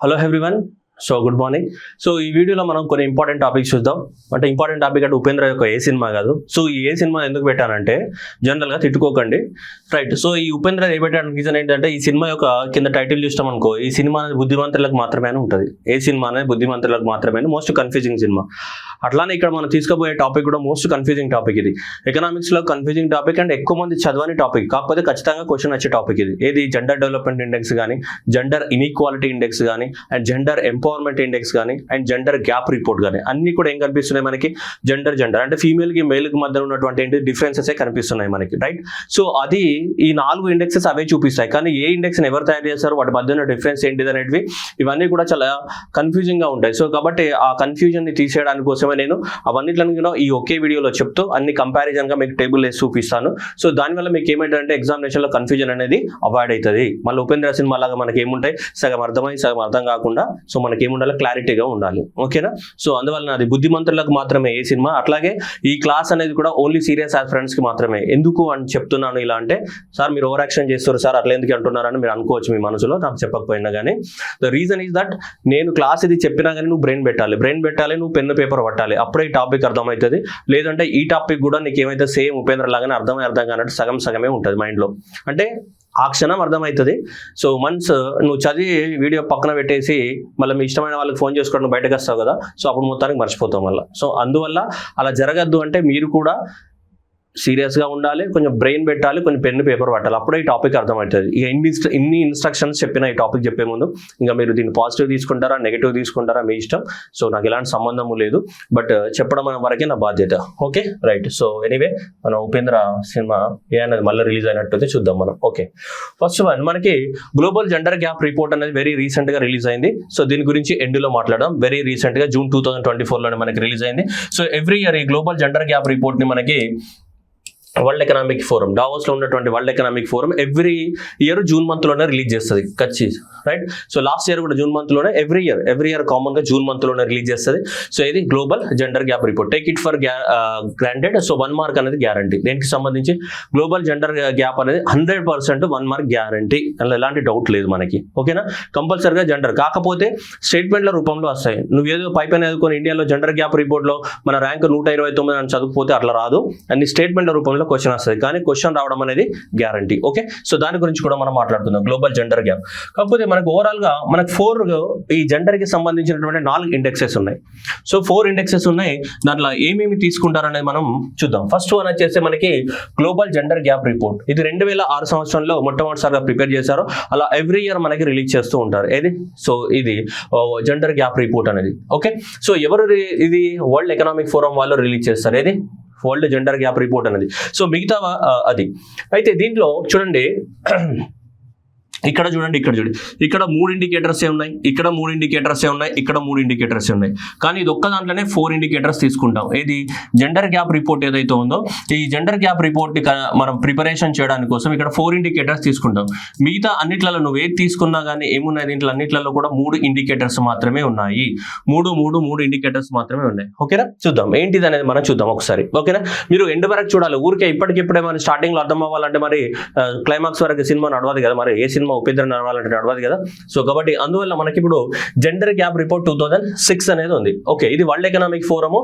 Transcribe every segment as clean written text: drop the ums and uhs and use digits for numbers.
Hello everyone. So good morning. So ఈ వీడియోలో మనం కొన్ని ఇంపార్టెంట్ టాపిక్స్ చూద్దాం. అంటే ఇంపార్టెంట్ టాపిక్ అంటే ఉపేంద్ర యొక్క ఏ సినిమా కాదు. సో ఈ ఏ సినిమా ఎందుకు పెట్టానంటే జనరల్గా తిట్టుకోకండి, రైట్. సో ఈ ఉపేంద్ర ఏ పెట్టడానికి రీజన్ ఏంటంటే ఈ సినిమా యొక్క కింద టైటిల్ చూస్తాం అనుకో, ఈ సినిమా అనేది బుద్ధిమంతులకు మాత్రమే ఉంటుంది. ఏ సినిమా అనేది బుద్ధిమంతులకు మాత్రమే, మోస్ట్ కన్ఫ్యూజింగ్ సినిమా. అట్లానే ఇక్కడ మనం తీసుకుపోయే టాపిక్ కూడా మోస్ట్ కన్ఫ్యూజింగ్ టాపిక్. ఇది ఎకనామిక్స్లో కన్ఫ్యూజింగ్ టాపిక్ అండ్ ఎక్కువ మంది చదవని టాపిక్, కాకపోతే ఖచ్చితంగా క్వశ్చన్ వచ్చే టాపిక్ ఇది. ఏది జెండర్ డెవలప్మెంట్ ఇండెక్స్ కానీ, జెండర్ ఇన్ఈక్వాలిటీ ఇండెక్స్ కానీ, అండ్ జెండర్ ఎంపవర్మెంట్ ఇండెక్స్ కానీ, అండ్ జెండర్ గ్యాప్ రిపోర్ట్ కానీ, అన్ని కూడా ఏం కనిపిస్తున్నాయి మనకి? జెండర్ అంటే ఫీమేల్ కి మేల్ కి మధ్య ఉన్నటువంటి డిఫరెన్సెస్ కనిపిస్తున్నాయి మనకి, రైట్. సో అది ఈ 4 ఇండెక్సెస్ అవే చూపిస్తాయి. కానీ ఏ ఇండెక్స్ ఎవరు తయారు చేస్తారు, వాటి మధ్య ఉన్న డిఫరెన్స్ ఏంటిది అనేటివి ఇవన్నీ కూడా చాలా కన్ఫ్యూజింగ్ గా ఉంటాయి. సో కాబట్టి ఆ కన్ఫ్యూజన్ ని తీసేయడానికి కోసమే నేను అవన్నిట్లను ఈ ఒకే వీడియోలో చెప్తూ అన్ని కంపారిజన్ గా మీకు టేబుల్ వేసి చూపిస్తాను. సో దానివల్ల మీకు ఏమైందంటే ఎగ్జామినేషన్ లో కన్ఫ్యూజన్ అనేది అవాయిడ్ అవుతుంది. మళ్ళీ ఉపేంద్ర సినిమా లాగా మనకి ఏముంటాయి, సగం అర్థమై సగం అర్థం కాకుండా, సో మనకి ఏముండాలి, క్లారిటీగా ఉండాలి, ఓకేనా. సో అందువల్ల అది బుద్ధిమంతులకు మాత్రమే ఏ సినిమా. అట్లాగే ఈ క్లాస్ అనేది కూడా ఓన్లీ సీరియస్ ఆస్పిరెంట్స్ కి మాత్రమే. ఎందుకు అని చెప్తున్నాను ఇలా అంటే, సార్ మీరు ఓవర్ యాక్షన్ చేస్తారు సార్, అట్లా ఎందుకు అంటున్నారని మీరు అనుకోవచ్చు మీ మనసులో, నాకు చెప్పకపోయినా కానీ. ద రీజన్ ఈజ్ దట్ నేను క్లాస్ ఇది చెప్పినా కానీ నువ్వు బ్రెయిన్ పెట్టాలి, నువ్వు పెన్ను పేపర్ పట్టాలి, అప్పుడే ఈ టాపిక్ అర్థమవుతుంది. లేదంటే ఈ టాపిక్ కూడా నీకు ఏమైతే సేమ్ ఉపేంద్ర లాగానే అర్థం కానట్టు సగమే ఉంటుంది మైండ్లో. అంటే ఆ క్షణం అర్థమవుతుంది. సో వన్స్ నువ్వు చదివి వీడియో పక్కన పెట్టేసి మళ్ళీ మీ ఇష్టమైన వాళ్ళకి ఫోన్ చేసుకోవడం నువ్వు బయటకు వస్తావు కదా, సో అప్పుడు మొత్తానికి మర్చిపోతావు మళ్ళీ. సో అందువల్ల అలా జరగద్దు అంటే మీరు కూడా సీరియస్గా ఉండాలి, కొంచెం బ్రెయిన్ పెట్టాలి, కొంచెం పెన్ను పేపర్ పట్టాలి, అప్పుడే ఈ టాపిక్ అర్థమవుతుంది. ఇక ఇన్ని ఇన్స్ట్రక్షన్స్ చెప్పిన ఈ టాపిక్ చెప్పే ముందు ఇంకా మీరు దీన్ని పాజిటివ్ తీసుకుంటారా నెగిటివ్ తీసుకుంటారా మీ ఇష్టం. సో నాకు ఎలాంటి సంబంధము లేదు, బట్ చెప్పడం వరకే నా బాధ్యత, ఓకే రైట్. సో ఎనీవే మన ఉపేంద్ర సినిమా ఏ అనేది మళ్ళీ రిలీజ్ అయినట్టయితే చూద్దాం మనం. ఓకే, ఫస్ట్ వన్ మనకి గ్లోబల్ జెండర్ గ్యాప్ రిపోర్ట్ అనేది వెరీ రీసెంట్ గా రిలీజ్ అయింది. సో దీని గురించి ఎండ్లో మాట్లాడడం. వెరీ రీసెంట్ గా జూన్ 2024 మనకి రిలీజ్ అయింది. సో ఎవ్రీ ఇయర్ ఈ గ్లోబల్ జెండర్ గ్యాప్ రిపోర్ట్ ని మనకి వరల్డ్ ఎకనామిక్ ఫోరం, డావోస్ లో ఉన్నటువంటి world economic forum every year June month లోనే రిలీజ్ చేస్తుంది, రైట్. సో లాస్ట్ ఇయర్ కూడా జూన్ మంత్ లోనే, ఎవ్రీ ఇయర్ కామన్ గా జూన్ మంత్ లోనే రిలీజ్ చేస్తుంది. సో ఇది global gender gap report. Take it for granted. So 1 mark అనేది guarantee. దేనికి సంబంధించి గ్లోబల్ జెండర్ గ్యాప్ అనేది 100% 1 మార్క్ గ్యారంటీ, అందులో ఎలాంటి డౌట్ లేదు మనకి, ఓకేనా. కంపల్సరిగా జెండర్, కాకపోతే స్టేట్మెంట్ల రూపంలో వస్తాయి. నువ్వు ఏదో పైపైన ఎదుర్కొని ఇండియాలో జెండర్ గ్యాప్ రిపోర్ట్ లో మన ర్యాంక్ 129 అని చదువుకోతే అట్లా రాదు, అన్ని స్టేట్మెంట్ల రూపంలో క్వశ్చన్ వస్తుంది. కానీ క్వశ్చన్ రావడం అనేది గ్యారంటీ, ఓకే. సో దాని గురించి కూడా మనం మాట్లాడుతున్నాం, గ్లోబల్ జెండర్ గ్యాప్. కాకపోతే మనకు ఓవరాల్ గా మనకు 4 ఈ జెండర్ కి సంబంధించినటువంటి 4 ఇండెక్సెస్ ఉన్నాయి. సో 4 ఇండెక్సెస్ ఉన్నాయి. దాంట్లో ఏమేమి తీసుకుంటారనేది మనం చూద్దాం. ఫస్ట్ వన్ వచ్చేసి మనకి గ్లోబల్ జెండర్ గ్యాప్ రిపోర్ట్. ఇది 2006 సంవత్సరంలో మొట్టమొదటిసారిగా ప్రిపేర్ చేశారు. అలా ఎవ్రీ ఇయర్ మనకి రిలీజ్ చేస్తూ ఉంటారు. ఏది? సో ఇది జెండర్ గ్యాప్ రిపోర్ట్ అనేది, ఓకే. సో ఎవరు ఇది? వరల్డ్ ఎకనామిక్ ఫోరం వాళ్ళు రిలీజ్ చేస్తారు. ఏది? వరల్డ్ జెండర్ గ్యాప్ రిపోర్ట్ అనేది. సో మిగతా అది అయితే దీంట్లో చూడండి, ఇక్కడ చూడండి, ఇక్కడ 3 ఇండికేటర్స్ ఉన్నాయి, ఇక్కడ 3 ఇండికేటర్స్ ఉన్నాయి, ఇక్కడ 3 ఇండికేటర్స్ ఉన్నాయి. కానీ ఇది ఒక్క దాంట్లోనే 4 ఇండికేటర్స్ తీసుకుంటాం. ఏది? జెండర్ గ్యాప్ రిపోర్ట్ ఏదైతే ఉందో ఈ జెండర్ గ్యాప్ రిపోర్ట్ మనం ప్రిపరేషన్ చేయడానికి కోసం ఇక్కడ 4 ఇండికేటర్స్ తీసుకుంటాం. మిగతా అన్నిట్లలో నువ్వు ఏది తీసుకున్నా కానీ ఏమున్నాయి దీంట్లో అన్నిట్లలో కూడా 3 ఇండికేటర్స్ మాత్రమే ఉన్నాయి. 3 ఇండికేటర్స్ మాత్రమే ఉన్నాయి, ఓకేనా. చూద్దాం ఏంటిది అనేది మనం చూద్దాం ఒకసారి, ఓకేనా. మీరు ఎండ్ వరకు చూడాలి. ఊరికే ఇప్పటికిప్పుడే మరి స్టార్టింగ్ లో అర్థం అవ్వాలంటే మరి క్లైమాక్స్ వరకు సినిమా నడవదు కదా, మరి ఏ సినిమా ఉపేంద్ర నడవాలంటే నడవదు కదా. సో కాబట్టి అందువల్ల మనకి ఇప్పుడు జెండర్ గ్యాప్ రిపోర్ట్ 2006 అనేది ఉంది, ఓకే. ఇది వరల్డ్ ఎకనామిక్ ఫోరము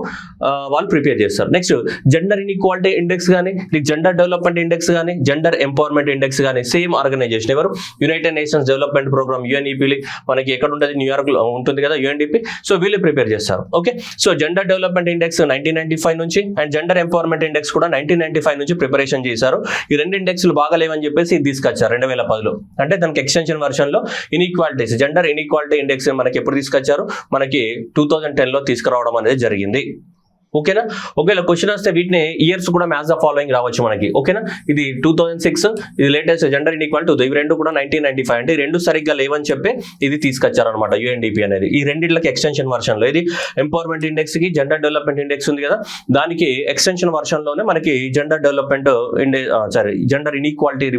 వాళ్ళు ప్రిపేర్ చేస్తారు. నెక్స్ట్ జెండర్ ఇన్ఈక్వాలిటీ ఇండెక్స్ కానీ, జెండర్ డెవలప్మెంట్ ఇండెక్స్ కానీ, జెండర్ ఎంపవర్మెంట్ ఇండెక్స్ కానీ సేమ్ ఆర్గనైజేషన్. ఎవరు? United Nations development programme, UNEP. మనకి ఎక్కడ ఉంటుంది? న్యూయార్క్ లో ఉంటుంది కదా యుఎన్డిపి. సో వీళ్ళు ప్రిపేర్ చేస్తారు, okay. So gender development index 1995 నుంచి అండ్ జెండర్ ఎంపవర్మెంట్ ఇండెక్స్ కూడా 1995 నుంచి ప్రిపరేషన్ చేశారు. ఈ 2 ఇండెక్స్లు బాగాలేవని చెప్పేసి ఇది తీసుకొచ్చారు 2010లో. అంటే దానికి ఎక్స్టెన్షన్ వర్షన్ లో ఇన్ఈక్వాలిటీస్, జెండర్ ఇన్ఈక్వాలిటీ ఇండెక్స్ మనకి ఎప్పుడు తీసుకొచ్చారు? మనకి 2010లో తీసుకురావడం అనేది జరిగింది, ఓకేనా. ఒకవేళ క్వశ్చన్ వస్తే వీటిని ఇయర్స్ కూడా మ్యాచ్ ద ఫాలోయింగ్ రావచ్చు మనకి, ఓకేనా. ఇది 2006, ఇది లేటెస్ట్ జెండర్ ఇన్ఈక్వాలిటీ. ఇవి 2 కూడా 1995. అంటే 2 సరిగ్గా లేవని చెప్పి ఇది తీసుకొచ్చారనమాట యుఎన్డిపి అనేది. ఈ రెండింటికి ఎక్స్టెన్షన్ వర్షన్ లో ఇది ఎంపవర్మెంట్ ఇండెక్స్ కి జెండర్ డెవలప్మెంట్ ఇండెక్స్ ఉంది కదా, దానికి ఎక్స్టెన్షన్ వర్షన్ లోనే మనకి gender development gender inequality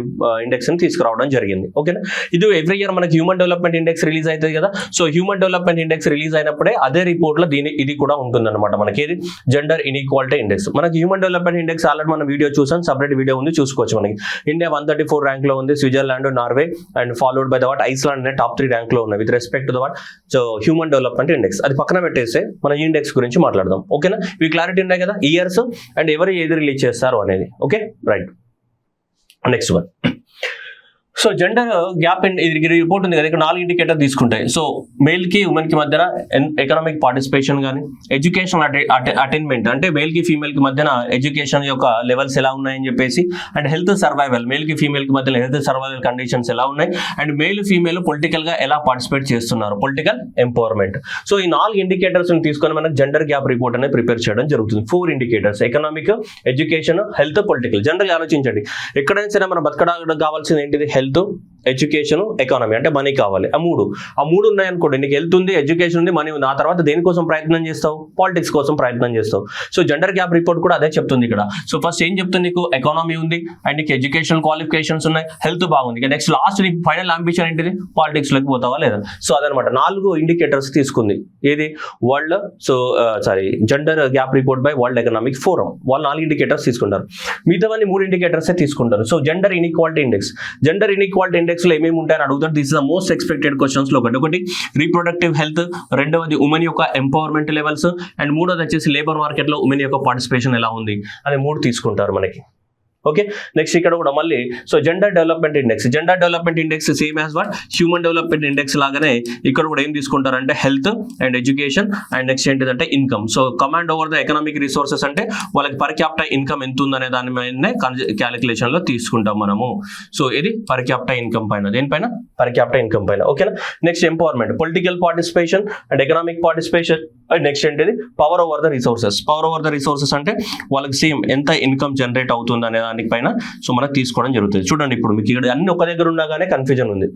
index ని తీసుకురావడం జరిగింది, ఓకేనా. ఇది ఎవ్రీ ఇయర్ మనకి హ్యూమన్ డెవలప్మెంట్ ఇండెక్స్ రిలీజ్ అవుతుంది కదా. సో హ్యూమన్ డెవలప్మెంట్ ఇండెక్స్ రిలీజ్ అయినప్పుడే అదే రిపోర్ట్ లో ఇది కూడా ఉంటుంది అనమాట మనకి. Gender inequality index. మనకి హ్యూమన్ డెవలప్మెంట్ ఇండెక్స్ ఆల్రెడీ మనం వీడియో చూసాం, సపరేట్ వీడియో ఉంది, చూసుకోవచ్చు. మనకి ఇండియా 134 ర్యాంక్ లో ఉంది, Switzerland, Norway and followed by the what Iceland అనే టాప్ 3 ర్యాంక్ లో ఉన్నాయి with respect to the what so human development index. అది పక్కన పెట్టేస్తే మన ఇండెక్స్ గురించి మాట్లాడదాం. ఓకేనా, ఇవి క్లారిటీ ఉన్నాయి కదా, ఇయర్స్ అండ్ ఎవరు ఏది రిలీజ్ చేస్తారు అనేది. Okay right, next one. So gender gap ఇది రిపోర్ట్ ఉంది కదా, ఇక్కడ 4 ఇండికేటర్ తీసుకుంటాయి. సో మేల్ కి ఉమెన్ కి మధ్యన ఎకనామిక్ పార్టిసిపేషన్ కానీ, ఎడ్యుకేషన్ అటైన్మెంట్ అంటే మేల్ కి ఫీమేల్ కి మధ్యన ఎడ్యుకేషన్ యొక్క లెవెల్స్ ఎలా ఉన్నాయని చెప్పేసి, అండ్ హెల్త్ సర్వైవల్ మేల్ కి ఫీమేల్ కి మధ్యన హెల్త్ సర్వైవల్ కండిషన్స్ ఎలా ఉన్నాయి, అండ్ మేల్ ఫీమేల్ పొలిటికల్ గా ఎలా పార్టిసిపేట్ చేస్తున్నారు, పొలిటికల్ ఎంపవర్మెంట్. సో ఈ 4 ఇండికేటర్స్ తీసుకొని మనకు జెండర్ గ్యాప్ రిపోర్ట్ అనేది ప్రిపేర్ చేయడం జరుగుతుంది. 4 indicators: economic, education, health, political. General ఆలోచించండి, ఎక్కడైనా సరే మనం బతకడానికి కావాల్సింది ఏంటిది? హెల్త్, ఎడ్యుకేషన్, ఎకానమీ, అంటే మనీ కావాలి. ఆ మూడు ఉన్నాయనుకోండి, నీకు హెల్త్ ఉంది, ఎడ్యుకేషన్ ఉంది, మనీ ఉంది, ఆ తర్వాత దేనికోసం ప్రయత్నం చేస్తావు? పాలిటిక్స్ కోసం ప్రయత్నం చేస్తావు. సో జెండర్ గ్యాప్ రిపోర్ట్ కూడా అదే చెప్తుంది ఇక్కడ. సో ఫస్ట్ ఏం చెప్తుంది? నీకు ఎకానమీ ఉంది అండ్ నీకు ఎడ్యుకేషన్ క్వాలిఫికేషన్స్ ఉన్నాయి, హెల్త్ బాగుంది, నెక్స్ట్ లాస్ట్ నీ ఫైనల్ అంబిషన్ ఏంటిది? పాలిటిక్స్ లోకి పోతావా లేదా? సో అదనమాట 4 ఇండికేటర్స్ తీసుకుంది ఏది world gender gap report by world economic forum. వాళ్ళు 4 ఇండికేటర్స్ తీసుకుంటారు, మిగతావన్నీ 3 ఇండికేటర్స్ తీసుకుంటారు. So gender inequality index, gender inequality index లో ఏమేమి ఉంటాయని అడుగుతారు. This is the most expected questions లో ఒకటి రీప్రొడక్టివ్ హెల్త్, రెండవది ఉమెన్ యొక్క ఎంపవర్మెంట్ లెవెల్స్, అండ్ మూడోది వచ్చేసి లేబర్ మార్కెట్ లో ఉమెన్ యొక్క పార్టిసిపేషన్ ఎలా ఉంది అని 3 తీసుకుంటారు మనకి. ఓకే, నెక్స్ట్ ఇక్కడ కూడా మళ్ళీ so gender development index same as what human development index లాగానే ఇక్కడ కూడా ఏం తీసుకుంటారంటే health and education and next ఏంటిదంటే income. So command over the economic resources అంటే వాళ్ళకి పర్ క్యాపిటల్ ఇన్కమ్ ఎంత ఉందనే దాని మీదనే క్యాలిక్యులేషన్ లో తీసుకుంటాం మనము. సో ఇది పర్ క్యాపిటల్ ఇన్కమ్ పైన, దేనిపైన? పర్ క్యాపిటల్ ఇన్కమ్ పైన. ఓకేనా, next empowerment, political participation and economic participation and next ఏంటిది? పవర్ ఓవర్ ద రిసోర్సెస్ అంటే వాళ్ళకి సేమ్ ఎంత ఇన్కమ్ జనరేట్ అవుతుంది అనే దానికి పైన సో మనకు తీసుకోవడం జరుగుతుంది. చూడండి, ఇప్పుడు మీకు ఇక్కడ అన్ని ఒక దగ్గర ఉండగానే కన్ఫ్యూజన్ ఉంది,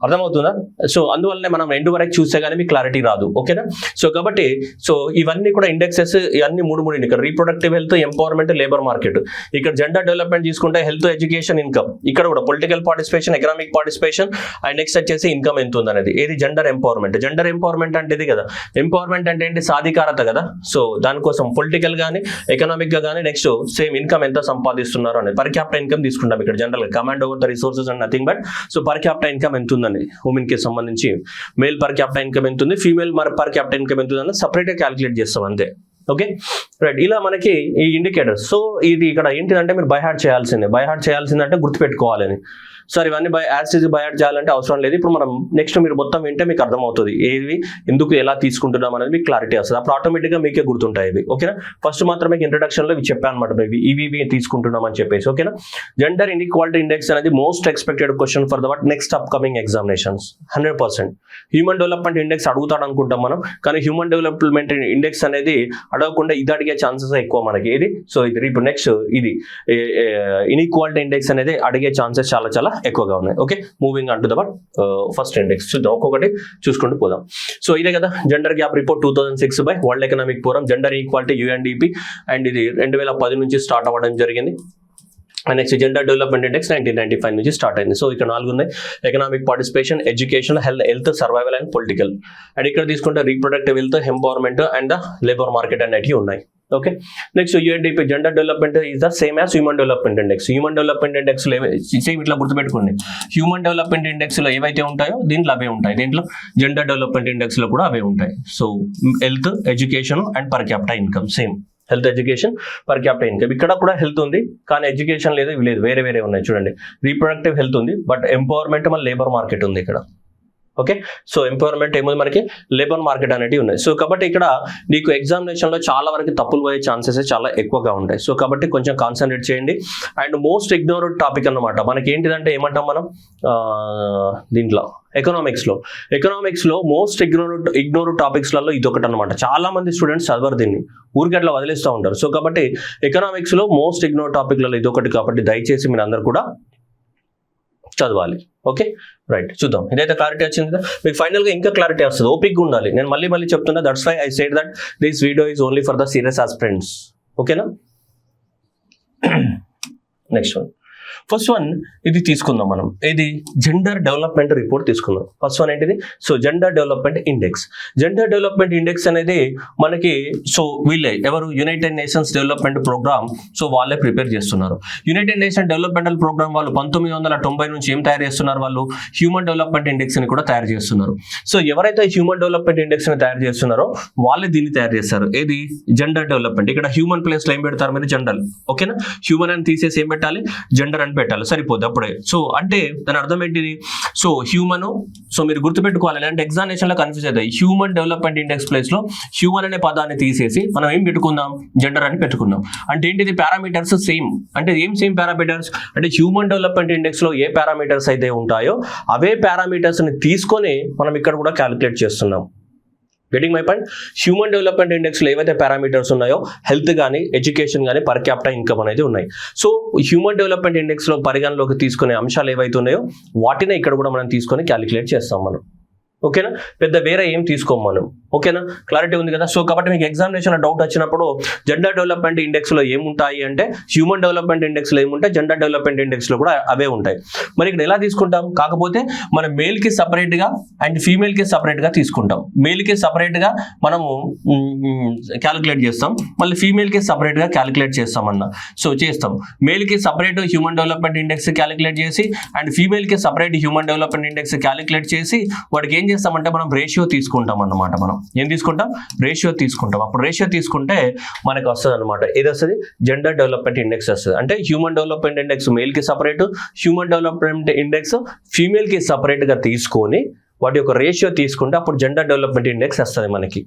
అర్థమవుతుందా? సో అందువల్లనే మనం ఎండ్ వరకు చూస్తే కానీ మీకు క్లారిటీ రాదు. ఓకేనా, సో కాబట్టి సో ఇవన్నీ కూడా ఇండెక్సెస్, ఇవన్నీ 3 indicator: reproductive health, empowerment, labour market. ఇక్కడ జెండర్ డెవలప్మెంట్ తీసుకుంటే హెల్త్, ఎడ్యుకేషన్, ఇన్కమ్. ఇక్కడ కూడా political participation, economic participation and next వచ్చేసి ఇన్కమ్ ఎంత ఉంది అనేది. ఏది? జెండర్ ఎంపవర్మెంట్ అంటే ఇది కదా. ఎంపవర్మెంట్ అంటే ఏంటి? సాధికారత కదా. సో దానికోసం పొలిటికల్ గానీ ఎకనామిక్ గా కానీ నెక్స్ట్ సేమ్ ఇన్కమ్ ఎంత సంపాదిస్తున్నారు అనేది. పర్ క్యాపిటల్ ఇన్కమ్ తీసుకుంటాం ఇక్కడ జనరల్ గా. Command over the resources and nothing but so per capital income ఎంత ఉందని ఉమెన్ కి సంబంధించి మేల్ పర్ క్యాపిటల్ ఇన్కమ్ ఎంత ఉంది, ఫీమేల్ పర్ క్యాపిటల్ ఇన్కమ్ ఎంత ఉంది సపరేట్ గా క్యాలిక్యులేట్ చేస్తాం అంతే. ఓకే రైట్, ఇలా మనకి ఈ ఇండికేటర్స్. సో ఇది ఇక్కడ ఏంటిదంటే మీరు బై హార్ట్ చేయాల్సిందంటే గుర్తుపెట్టుకోవాలని. సార్ ఇవన్నీ బై హార్ట్ చేయాలంటే అవసరం లేదు. ఇప్పుడు మనం నెక్స్ట్ మీరు మొత్తం వింటే మీకు అర్థమవుతుంది ఏవి ఎందుకు ఎలా తీసుకుంటున్నాం అనేది మీకు క్లారిటీ వస్తుంది. అప్పుడు ఆటోమేటిక్గా మీకే గుర్తుంటాయి ఇవి. ఓకేనా, ఫస్ట్ మాత్రం మీకు ఇంట్రడక్షన్ లో ఇవి చెప్పాను అనమాట, ఇవి తీసుకుంటున్నాం అని చెప్పేసి. ఓకేనా, జెండర్ ఇన్ఈక్వాలిటీ ఇండెక్స్ అనేది most expected question for the what next upcoming examinations 100%. Human development index అడుగుతాడు అనుకుంటాం మనం, కానీ హ్యూమన్ డెవలప్మెంట్ ఇండెక్స్ అనేది అడగకుండా ఇది అడిగే ఛాన్సెస్ ఎక్కువ మనకి. ఇది సో ఇది ఇప్పుడు నెక్స్ట్ ఇది ఇన్ఈక్వాలిటీ ఇండెక్స్ అనేది అడిగే ఛాన్సెస్ చాలా ఎక్కువగా ఉన్నాయి. Okay, moving on to the first index చూద్దాం, ఒక్కొక్కటి చూసుకుంటూ పోదాం. సో ఇదే కదా gender gap report 2006 by world economic forum, gender equality UNDP, and ఇది 2010 నుంచి స్టార్ట్ అవ్వడం జరిగింది. నెక్స్ట్ జెండర్ డెవలప్మెంట్ ఇండెక్స్ 1995 నుంచి స్టార్ట్ అయింది. సో ఇక్కడ 4 ఉన్నాయి: economic participation, education, health, survival and political. And ఇక్కడ తీసుకుంటే reproductive health, empowerment and the labour market అనేటివి ఉన్నాయి. Okay, next UNDP gender development is the same as human development index. Human development index same ఇట్లా గుర్తుపెట్టుకోండి. Human development index లో ఏవైతే ఉంటాయో దీంట్లో అవే ఉంటాయి, దీంట్లో జెండర్ డెవలప్మెంట్ ఇండెక్స్ లో కూడా అవే ఉంటాయి. So health, education and per capital income same. Health, education, per capital income. ఇక్కడ కూడా హెల్త్ ఉంది కానీ ఎడ్యుకేషన్ లేదు, ఇవి లేదు, వేరే ఉన్నాయి. చూడండి, రీప్రొడక్టివ్ హెల్త్ ఉంది బట్ ఎంపవర్మెంట్ మళ్ళీ లేబర్ మార్కెట్ ఉంది ఇక్కడ. ఓకే, సో ఎంపవర్మెంట్ ఏముంది మనకి, లేబర్ మార్కెట్ అనేవి ఉన్నాయి. సో కాబట్టి ఇక్కడ నీకు ఎగ్జామినేషన్లో చాలా వరకు తప్పులు పోయే ఛాన్సెస్ చాలా ఎక్కువగా ఉంటాయి. సో కాబట్టి కొంచెం కాన్సన్ట్రేట్ చేయండి. అండ్ మోస్ట్ ఇగ్నోర్డ్ టాపిక్ అన్నమాట మనకి ఏంటిదంటే ఏమంటాం మనం దీంట్లో ఎకనామిక్స్లో మోస్ట్ ఇగ్నోర్డ్ టాపిక్స్లలో ఇది ఒకటి అనమాట. చాలా మంది స్టూడెంట్స్ చదవరు దీన్ని, ఊరికి అట్లా వదిలేస్తూ ఉంటారు. సో కాబట్టి ఎకనామిక్స్లో మోస్ట్ ఇగ్నోర్డ్ టాపిక్లలో ఇది ఒకటి కాబట్టి దయచేసి మీరు అందరు కూడా చదవాలి. ఓకే రైట్, చూద్దాం. ఇదైతే క్లారిటీ వచ్చింది కదా, మీకు ఫైనల్గా ఇంకా క్లారిటీ వస్తుంది. ఓపిక్గా ఉండాలి. నేను మళ్ళీ చెప్తున్నా, that's why I said that this video is only for the serious aspirants. ఓకేనా, నెక్స్ట్ వన్. ఫస్ట్ వన్ ఇది తీసుకుందాం మనం, ఇది జెండర్ డెవలప్మెంట్ రిపోర్ట్ తీసుకుందాం. ఫస్ట్ వన్ ఏంటిది, so gender development index. Gender development index అనేది మనకి సో వీళ్ళే ఎవరు, United Nations development programme, so వాళ్ళే ప్రిపేర్ చేస్తున్నారు. యునైటెడ్ నేషన్ డెవలప్మెంటల్ ప్రోగ్రామ్ వాళ్ళు 1990 నుంచి ఏం తయారు చేస్తున్నారు, వాళ్ళు హ్యూమన్ డెవలప్మెంట్ ఇండెక్స్ ని కూడా తయారు చేస్తున్నారు. సో ఎవరైతే హ్యూమన్ డెవలప్మెంట్ ఇండెక్స్ ని తయారు చేస్తున్నారో వాళ్ళే దీన్ని తయారు చేస్తారు. ఏది, జెండర్ డెవలప్మెంట్. ఇక్కడ హ్యూమన్ ప్లేస్ లో ఏం పెడతారు మీరు, జెండర్. ఓకేనా, హ్యూమన్ అని తీసేసి ఏం పెట్టాలి, జెండర్ అని పెట్టాలి, సరిపోద్ది అప్పుడే. సో అంటే దాని అర్థం ఏంటిది, సో హ్యూమన్, సో మీరు గుర్తుపెట్టుకోవాలి, అంటే ఎగ్జామినేషన్ లో కన్ఫ్యూజ్ అవుతాయి. హ్యూమన్ డెవలప్మెంట్ ఇండెక్స్ ప్లేస్ లో హ్యూమన్ అనే పదాన్ని తీసేసి మనం ఏం పెట్టుకుందాం, జెండర్ అని పెట్టుకుందాం. అంటే ఏంటిది, పారామీటర్స్ సేమ్. అంటే ఏం సేమ్ పారామీటర్స్ అంటే హ్యూమన్ డెవలప్మెంట్ ఇండెక్స్ లో ఏ పారామీటర్స్ అయితే ఉంటాయో అవే పారామీటర్స్ ని తీసుకొని మనం ఇక్కడ కూడా క్యాలిక్యులేట్ చేస్తున్నాం. Getting my point. Human development index లో ఏవైతే పారామీటర్స్ ఉన్నాయో, హెల్త్ కానీ, ఎడ్యుకేషన్ కానీ, పర్ క్యాపిటా ఇన్కమ్ అనేది ఉన్నాయి. సో హ్యూమన్ డెవలప్మెంట్ ఇండెక్స్ లో పరిగణలోకి తీసుకునే అంశాలు ఏవైతే ఉన్నాయో వాటినే ఇక్కడ కూడా మనం తీసుకొని క్యాలిక్యులేట్ చేస్తాం మనం. ఓకేనా, పెద్ద వేరే ఏం తీసుకోం మనం. ఓకేనా, క్లారిటీ ఉంది కదా. సో కాబట్టి మీకు ఎగ్జామినేషన్ డౌట్ వచ్చినప్పుడు జెండర్ డెవలప్మెంట్ ఇండెక్స్ లో ఏముంటాయి అంటే హ్యూమన్ డెవలప్మెంట్ ఇండెక్స్ లో ఏముంటాయి, జెండర్ డెవలప్మెంట్ ఇండెక్స్ లో కూడా అవే ఉంటాయి. మరి ఇక్కడ ఎలా తీసుకుంటాం, కాకపోతే మనం మేల్ కి సపరేట్ గా అండ్ ఫీమేల్ కి సపరేట్ గా తీసుకుంటాం. మేల్ కి సపరేట్ గా మనము క్యాలిక్యులేట్ చేస్తాం, మళ్ళీ ఫీమేల్ కి సపరేట్ గా క్యాలిక్యులేట్ చేస్తామన్నా. సో చేస్తాం, మేల్ కి separate human development index calculate చేసి అండ్ ఫీమేల్ కి separate human development index calculate చేసి వాడికి ఏం చేస్తామంటే మనం రేషియో తీసుకుంటాం అన్నమాట. మనం ఏం తీసుకుంటాం, రేషియో తీసుకుంటాం. అప్పుడు రేషియో తీసుకుంటే మనకు వస్తుంది అనమాట, ఏది వస్తుంది, జెండర్ డెవలప్మెంట్ ఇండెక్స్ వస్తుంది. అంటే హ్యూమన్ డెవలప్మెంట్ ఇండెక్స్ మేల్ కి separate, human development index female కి సపరేట్ గా తీసుకొని వాటి యొక్క రేషియో తీసుకుంటే అప్పుడు జెండర్ డెవలప్మెంట్ ఇండెక్స్ వస్తుంది మనకి.